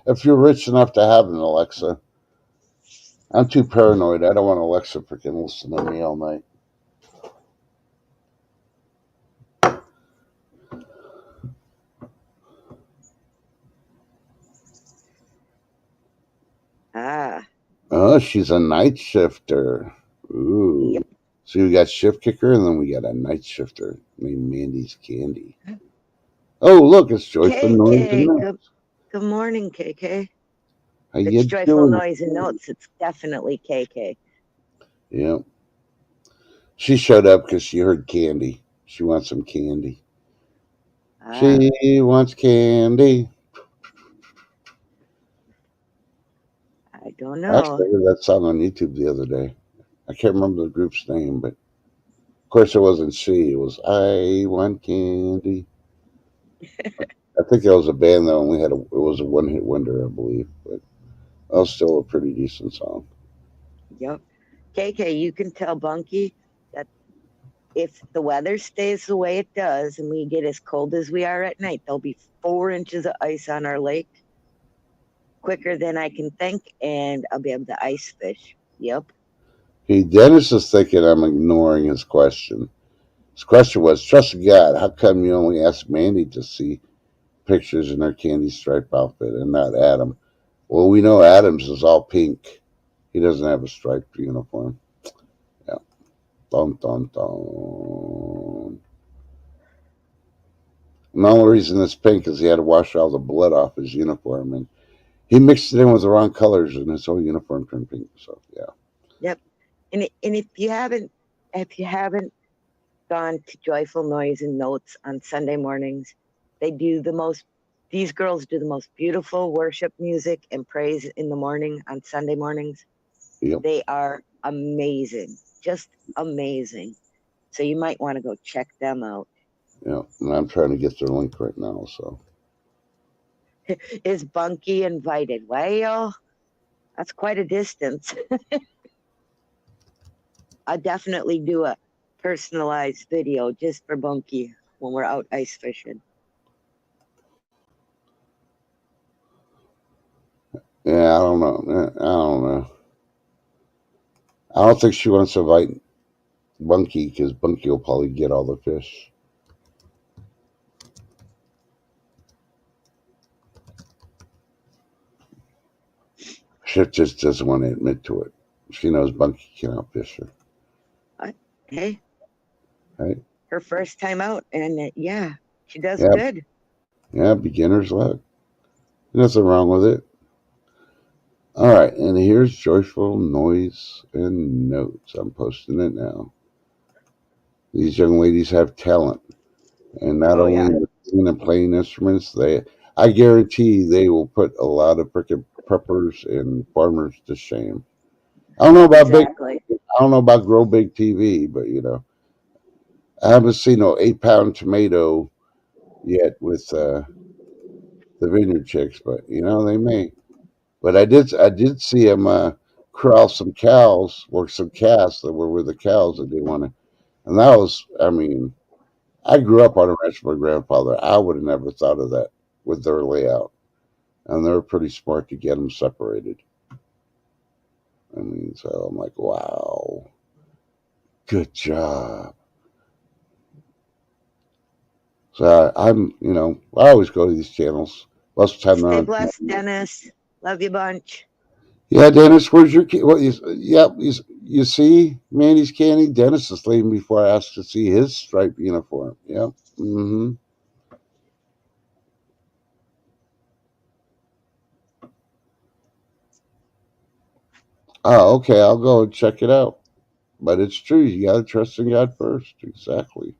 A: if you're rich enough to have an Alexa. I'm too paranoid. I don't want Alexa freaking listen to me all night.
B: Ah.
A: Oh, she's a night shifter. Ooh.
B: Yep.
A: So we got shift kicker, and then we got a night shifter named Mandy's Candy. Oh, look, it's Joyful Noise and Notes.
B: Good morning, KK.
A: How
B: It's
A: you
B: Joyful
A: doing?
B: Noise and Notes. It's definitely KK.
A: Yeah. She showed up because she heard candy. She wants some candy.
B: Ah.
A: She wants candy.
B: I don't know.
A: Actually, I heard that song on YouTube the other day. I can't remember the group's name, but of course it wasn't she. It was I Want Candy. I think it was a band that only it was a one-hit wonder, I believe, but it was still a pretty decent song.
B: Yep. KK, you can tell Bunky that if the weather stays the way it does and we get as cold as we are at night, there'll be 4 inches of ice on our lake quicker than I can think, and I'll be able to ice fish. Yep.
A: Hey, Dennis is thinking I'm ignoring his question. His question was, trust God, how come you only asked Mandy to see pictures in her candy stripe outfit and not Adam? Well, we know Adam's is all pink. He doesn't have a striped uniform. Yeah. Dun, dun, dun. And the only reason it's pink is he had to wash all the blood off his uniform, and he mixed it in with the wrong colors, and his whole uniform turned pink. So yeah.
B: Yep. And if you haven't gone to Joyful Noise and Notes on Sunday mornings, these girls do the most beautiful worship music and praise in the morning on Sunday mornings.
A: Yep.
B: They are amazing, just amazing. So you might want to go check them out.
A: Yeah, and I'm trying to get their link right now. So
B: is Bunky invited? Well, that's quite a distance. I'll definitely do a personalized video just for Bunky when we're out ice fishing.
A: Yeah, I don't know. I don't think she wants to invite Bunky because Bunky will probably get all the fish. She just doesn't want to admit to it. She knows Bunky can outfish her.
B: Hey,
A: right?
B: Her first time out, and yeah, she does good.
A: Yeah, beginner's luck. Nothing wrong with it. All right, and here's Joyful Noise and Notes. I'm posting it now. These young ladies have talent, and not
B: Oh
A: only
B: yeah,
A: in singing and playing instruments, I guarantee they will put a lot of frickin' preppers and farmers to shame. I don't know about big,
B: exactly.
A: I don't know about Grow Big TV, but I haven't seen no 8 pound tomato yet with the vineyard chicks, but they may. But I did see them corral some cows or some calves that were with the cows that they want to, and that was, I mean, I grew up on a ranch with my grandfather. I would have never thought of that with their layout, and they were pretty smart to get them separated. I mean, so I'm like, wow, good job. So I always go to these channels. Most of the time they're
B: Stay
A: on.
B: blessed, Dennis. Love you bunch.
A: Yeah, Dennis, where's your key? Yep, you see Mandy's candy. Dennis is leaving before I asked to see his striped uniform. Yep. Mm-hmm. Oh, okay. I'll go and check it out. But it's true. You got to trust in God first. Exactly.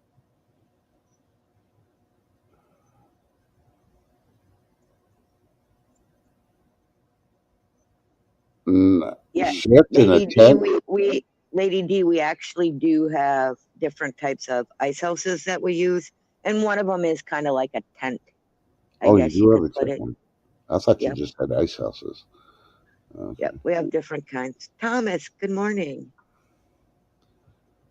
B: Yeah,
A: Shift in a
B: Lady D,
A: tent.
B: we Lady D, we actually do have different types of ice houses that we use, and one of them is kind of like a tent. I
A: Oh, you
B: guess you
A: do have
B: could
A: a
B: put
A: tent
B: it.
A: one. I thought you
B: Yep,
A: just had ice houses.
B: yep.
A: Okay.
B: We have different kinds. Thomas, good morning.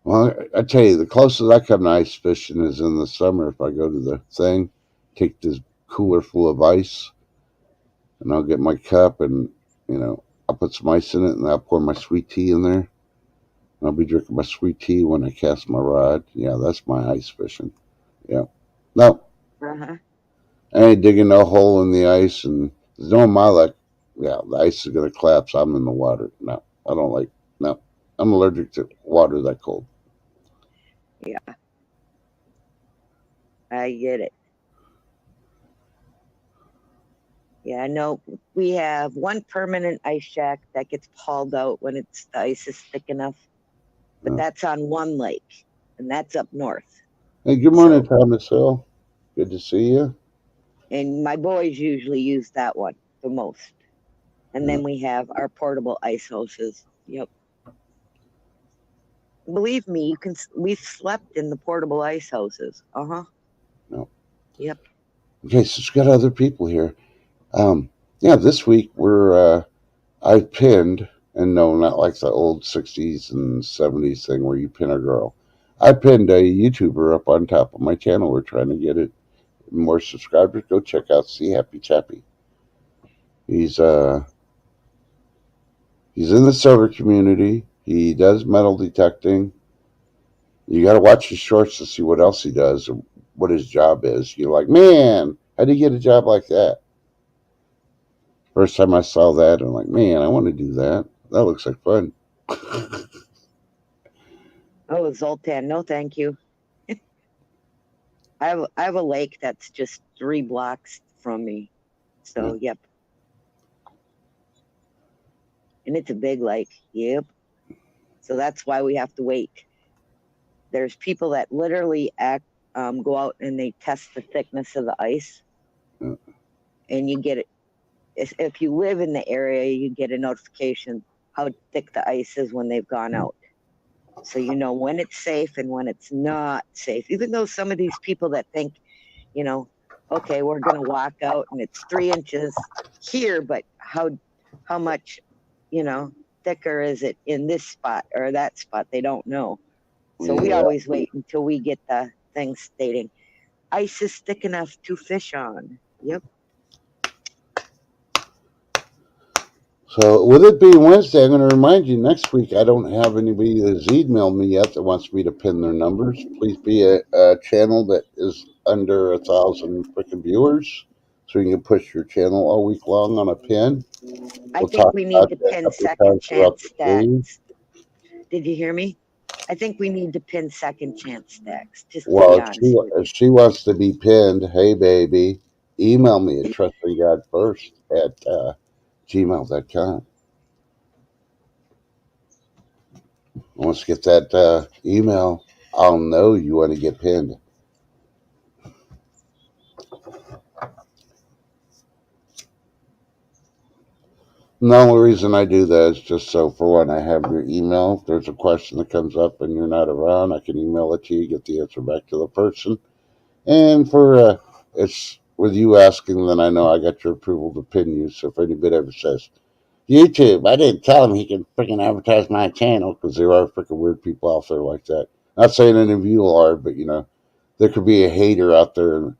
A: Well, I tell you, the closest I come to ice fishing is in the summer. If I go to the thing, take this cooler full of ice, and I'll get my cup, and I'll put some ice in it, and I'll pour my sweet tea in there. And I'll be drinking my sweet tea when I cast my rod. Yeah, that's my ice fishing. Yeah. No,
B: Uh huh.
A: I ain't digging no hole in the ice, and there's no my luck. Yeah, the ice is gonna collapse. I'm in the water. No, I don't like. No, I'm allergic to water that cold.
B: Yeah, I get it. Yeah, no, we have one permanent ice shack that gets hauled out when the ice is thick enough, but
A: No.
B: that's on one lake, and that's up north.
A: Hey, good morning,
B: So,
A: Thomas Hill. Good to see you.
B: and my boys usually use that one the most. And
A: Yeah,
B: then we have our portable ice houses. Yep. Believe me, you can. We've slept in the portable ice houses. Uh huh.
A: no.
B: Yep.
A: Okay, so it's got other people here. Um, yeah, this week I pinned, and no, not like the old '60s and '70s thing where you pin a girl. I pinned a YouTuber up on top of my channel. We're trying to get it more subscribers. Go check out See Happy Chappy. He's uh he's in the server community. He does metal detecting. You got to watch his shorts to see what else he does or what his job is. You're like, man, how do you get a job like that? First time I saw that, I'm like, man, I want to do that. That looks like fun.
B: Oh, Zoltan, no, thank you. I have a lake that's just 3 blocks from me.
A: Yeah.
B: So yep. And it's a big lake. Yep. So that's why we have to wait. There's people that literally go out and they test the thickness of the ice,
A: Yeah.
B: and you get it. If you live in the area, you get a notification how thick the ice is when they've gone out. So you know when it's safe and when it's not safe. Even though some of these people that think, you know, okay, we're going to walk out and it's 3 inches here, but how much, thicker is it in this spot or that spot? They don't know. So we
A: Yeah.
B: always wait until we get the thing stating ice is thick enough to fish on. Yep.
A: So with it being Wednesday, I'm going to remind you next week I don't have anybody that's emailed me yet that wants me to pin their numbers. Please be a channel that is under 1,000 freaking viewers, so you can push your channel all week long on a pin.
B: I
A: We'll
B: think
A: talk
B: we need
A: about
B: to
A: that a
B: pin
A: couple of
B: second
A: times throughout
B: chance
A: the stream.
B: stacks. Did you hear me? I think we need to pin second chance stacks, just to
A: Well,
B: be
A: if
B: honest with
A: if she wants to be pinned, hey baby, email me at trustinggodfirst@gmail.com. Once you get that email, Oh no, you want to get pinned. And the only reason I do that is just so, for one, I have your email. If there's a question that comes up and you're not around, I can email it to you, get the answer back to the person. And for it's with you asking, then I know I got your approval to pin you. So if anybody ever says, YouTube, I didn't tell him he could freaking advertise my channel, because there are freaking weird people out there like that. Not saying any of you are, but there could be a hater out there,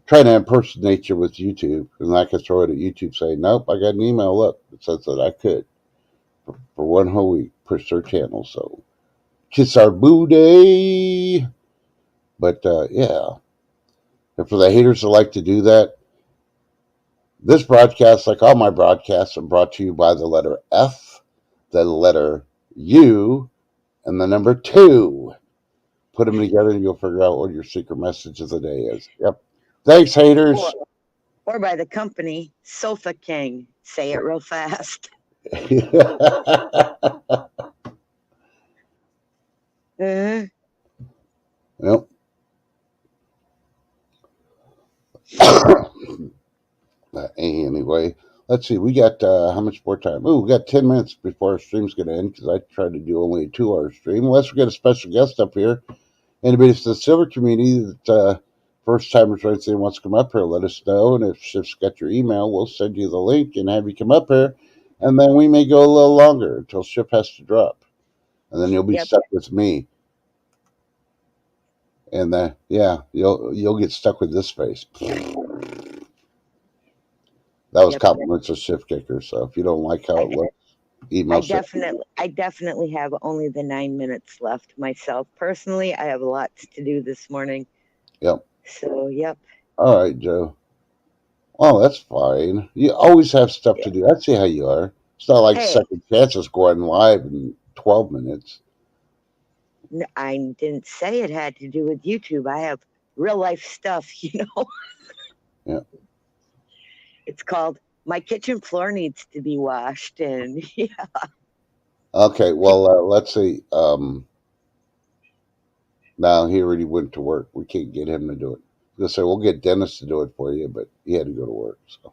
A: trying to impersonate you with YouTube, and I could throw it at YouTube saying, "Nope, I got an email up that says that I could for one whole week push their channel." So kiss our booty. But yeah, and for the haters that like to do that, this broadcast, like all my broadcasts, are brought to you by the letter F, the letter U, and the number 2. Put them together and you'll figure out what your secret message of the day is. Yep. Thanks, haters.
B: Or by the company Sofa King. Say it real fast.
A: Yep. Anyway, let's see. We got how much more time? Oh, we got 10 minutes before our stream's going to end, because I tried to do only a 2-hour stream. Unless we get a special guest up here. Anybody from the silver community that first timers or anything wants to come up here, let us know. And if Shift's got your email, we'll send you the link and have you come up here. And then we may go a little longer until Shift has to drop. And then you'll be stuck with me. And yeah, you'll get stuck with this face. That was compliments of Shift Kicker. So if you don't like how it looks, email.
B: I definitely have only the 9 minutes left myself. Personally, I have lots to do this morning.
A: Yep.
B: So, yep.
A: All right, Joe. Oh, that's fine. You always have stuff to do. I see how you are. It's not like Second Chances going live in 12 minutes.
B: No, I didn't say it had to do with YouTube. I have real life stuff,
A: Yeah.
B: It's called My Kitchen Floor Needs to Be Washed. And yeah.
A: Okay, well, let's see. Now he already went to work. We can't get him to do it. They'll say we'll get Dennis to do it for you, but he had to go to work. So,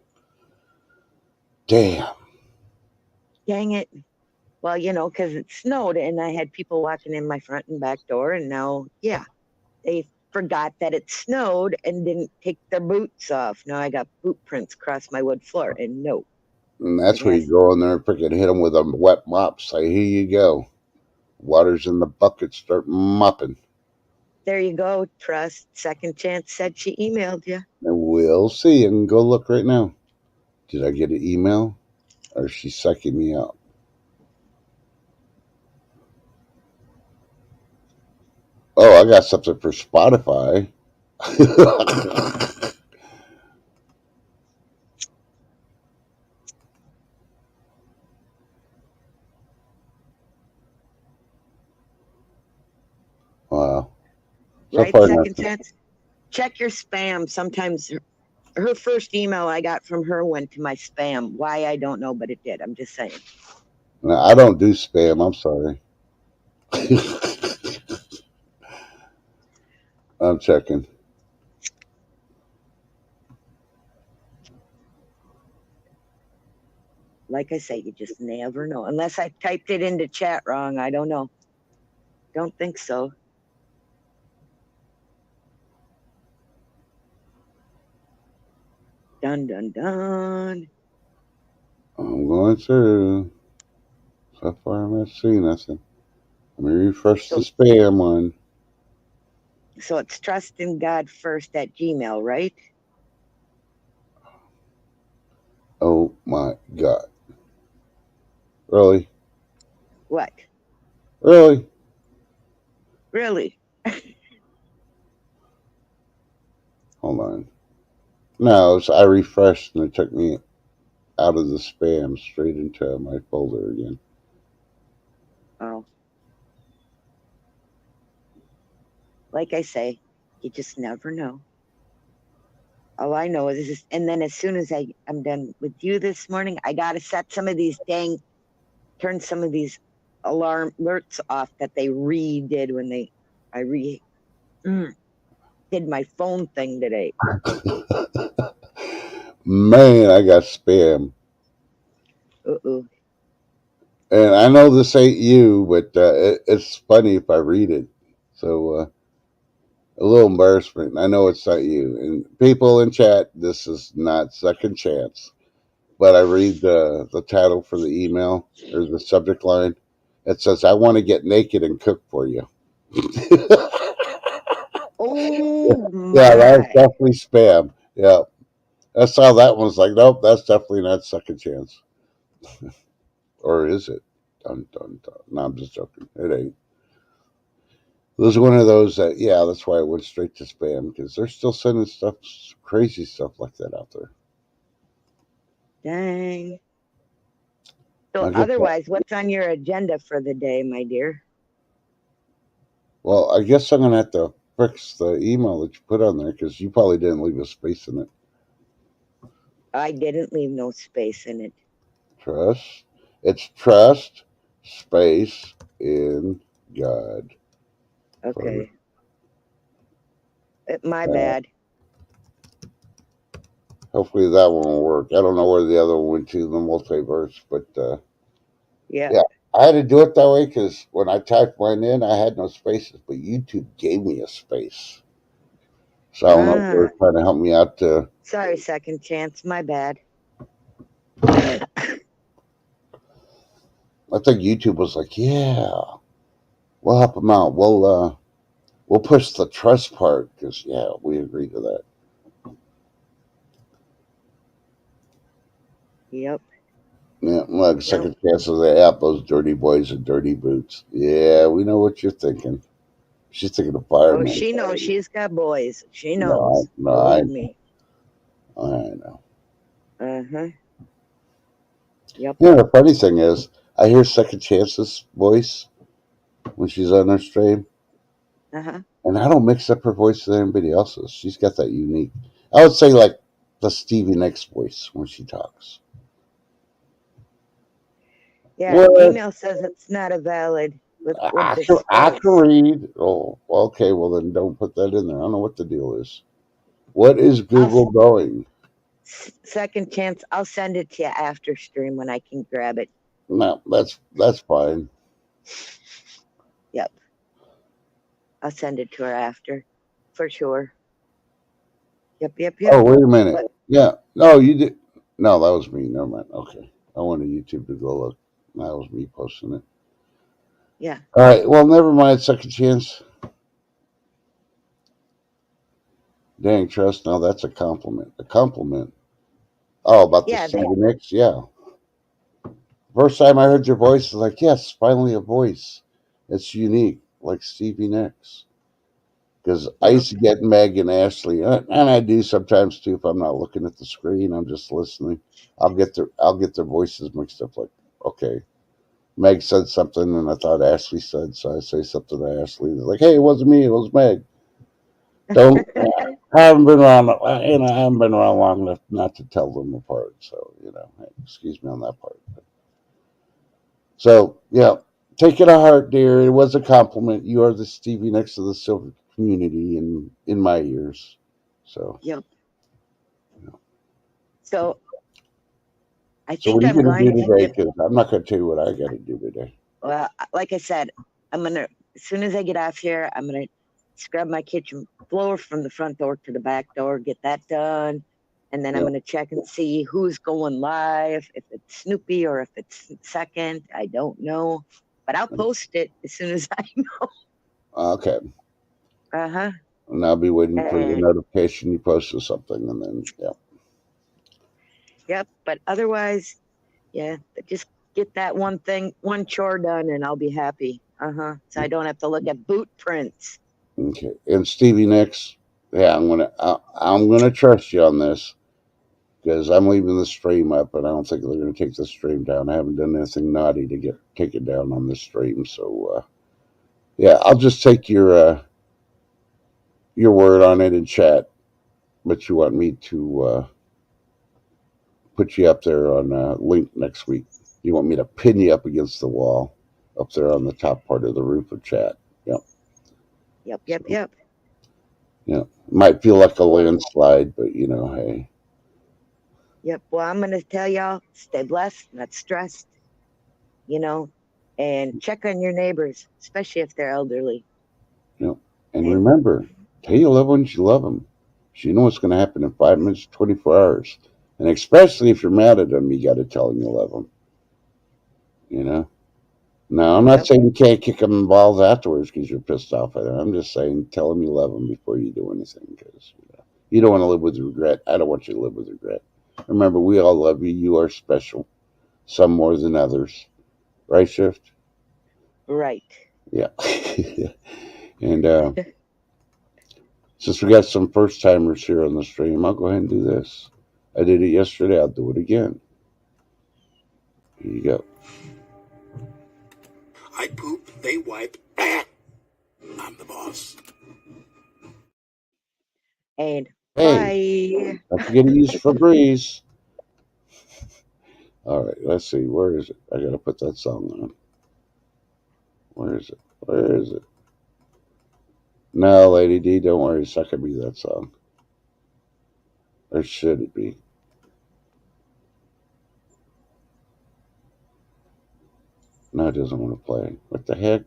A: damn.
B: Dang it. Well, because it snowed and I had people walking in my front and back door, and now, they forgot that it snowed and didn't take their boots off. Now I got boot prints across my wood floor, and no.
A: And that's where you go in there and freaking hit them with a wet mop. Say, here you go. Water's in the bucket. Start mopping.
B: There you go. Trust. Second Chance said she emailed you.
A: And we'll see. And go look right now. Did I get an email? Or is she sucking me out? Oh, I got something for Spotify. Wow. So
B: right, Second Chance? Check your spam. Sometimes her first email I got from her went to my spam. Why, I don't know, but it did. I'm just saying.
A: No, I don't do spam. I'm sorry. I'm checking.
B: Like I say, you just never know. Unless I typed it into chat wrong, I don't know. Don't think so. Dun, dun, dun.
A: I'm going through. So far, I'm not seeing nothing. Let me refresh the spam one.
B: So it's trust in God first at Gmail, right?
A: Oh my God. Really?
B: What?
A: Really?
B: Really?
A: Hold on. No, I refreshed and it took me out of the spam straight into my folder again.
B: Oh. Like I say, you just never know. All I know is, and then as soon as I'm done with you this morning, I got to set some of these turn some of these alerts off that they redid when did my phone thing today.
A: Man, I got spam.
B: Uh-oh.
A: And I know this ain't you, but it's funny if I read it. So a little embarrassment. I know it's not you. And people in chat, this is not second chance. But I read the title for the email or the subject line. It says, "I want to get naked and cook for you."
B: Oh
A: Yeah, that was
B: my.
A: definitely spam. Yeah, I saw that one. Was like, nope, that's definitely not second chance. Or is it? Dun, dun, dun. No, I'm just joking. It ain't. It was one of those that, yeah, that's why I went straight to spam because they're still sending stuff, crazy stuff like that out there.
B: Dang. So
A: I get that.
B: otherwise, what's on your agenda for the day, my dear?
A: Well, I guess I'm gonna have to fix the email that you put on there because you probably didn't leave a space in it.
B: I didn't leave no space in it.
A: Trust. It's trust space in God.
B: Okay. My
A: Uh,
B: bad.
A: Hopefully that one will work. I don't know where the other one went to, the multiverse, but
B: Yeah.
A: yeah, I had to do it that way because when I typed mine in, I had no spaces, but YouTube gave me a space. So I don't know if they're trying to help me out to.
B: Sorry, second chance. My bad.
A: I think YouTube was like, yeah, we'll help them out. We'll push the trust part because yeah, we agree to that.
B: Yep.
A: Yeah, like second chance of the app, those dirty boys and dirty boots. Yeah, we know what you're thinking. She's thinking of
B: Oh,
A: fireman.
B: she knows. She's got boys. She
A: No,
B: knows.
A: I
B: Believe me.
A: know.
B: Uh-huh. Yep.
A: Yeah, the funny thing is, I hear Second Chance's voice when she's on her stream,
B: Uh-huh.
A: and I don't mix up her voice with anybody else's. She's got that unique. I would say like the Stevie Nicks voice when she talks.
B: Yeah,
A: What?
B: email says it's not a valid with the space.
A: I can read. Oh, okay. Well, then don't put that in there. I don't know what the deal is. What is Google going?
B: Second chance. I'll send it to you after stream when I can grab it.
A: No, that's fine.
B: Yep. I'll send it to her after, for sure. Yep.
A: Oh, wait a minute. What? Yeah. No, you did. No, that was me. Never mind. Okay. I wanted YouTube to go look. That was me posting it.
B: Yeah.
A: All right. Well, never mind. Second chance. Dang, trust. Now that's a compliment. A compliment. Oh, about the Stevie Nicks? Yeah. First time I heard your voice, I was like, yes, finally a voice. It's unique, like Stevie Nicks. Because I used to get Meg and Ashley, and I do sometimes too if I'm not looking at the screen. I'm just listening. I'll get their voices mixed up. Like, okay, Meg said something, and I thought Ashley said, so I say something to Ashley. They're like, hey, it wasn't me, it was Meg. Don't. I haven't been around. I haven't been around long enough not to tell them apart. So hey, excuse me on that part. So yeah, take it to heart, dear. It was a compliment. You are the Stevie Nicks of the silver community in my ears. So
B: yep. So I
A: so
B: think
A: what are you
B: I'm
A: going to
B: going
A: do
B: to
A: today? Because I'm not going to tell you what I got to do today.
B: Well, like I said, I'm gonna as soon as I get off here, I'm gonna scrub my kitchen floor from the front door to the back door, get that done, and then I'm gonna check and see who's going live, if it's Snoopy or if it's second. I don't know, but I'll post it as soon as I know.
A: Okay.
B: Uh-huh.
A: And I'll be waiting for your notification you posted something, and then
B: Yep. But otherwise, yeah, just get that one chore done, and I'll be happy. So I don't have to look at boot prints.
A: Okay. And Stevie Nicks, yeah, I'm gonna trust you on this because I'm leaving the stream up, and I don't think they're gonna take the stream down. I haven't done anything naughty to take it down on this stream, so yeah, I'll just take your word on it in chat. But you want me to put you up there on a link next week? You want me to pin you up against the wall? up there on the top part of the roof of chat.
B: Yep.
A: Yeah, might feel like a landslide, but hey.
B: Yep. Well, I'm going to tell y'all, stay blessed, not stressed, and check on your neighbors, especially if they're elderly.
A: And remember, tell your loved ones you love them. So you know what's going to happen in 5 minutes, 24 hours. And especially if you're mad at them, you got to tell them you love them. Now, I'm not saying you can't kick them in the balls afterwards because you're pissed off at them. I'm just saying tell them you love them before you do anything, because you don't want to live with regret. I don't want you to live with regret. Remember, we all love you. You are special, some more than others. Right, Shift?
B: Right.
A: Yeah. And since we got some first timers here on the stream, I'll go ahead and do this. I did it yesterday. I'll do it again. Here you go.
F: I poop, they wipe. I'm the boss.
B: And
A: Hey,
B: bye.
A: don't forget to use Febreze. All right, let's see. Where is it? I got to put that song on. Where is it? Where is it? No, Lady D, don't worry. It's not going to be that song. Or should it be? No, it doesn't want to play. What the heck?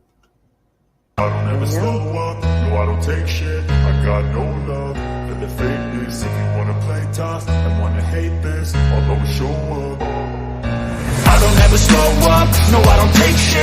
C: I don't ever slow up, no I don't take shit. I got no love for the fakeness. If you wanna play tough and wanna hate this, I'll always show up.
D: I don't ever slow up, no I don't take shit.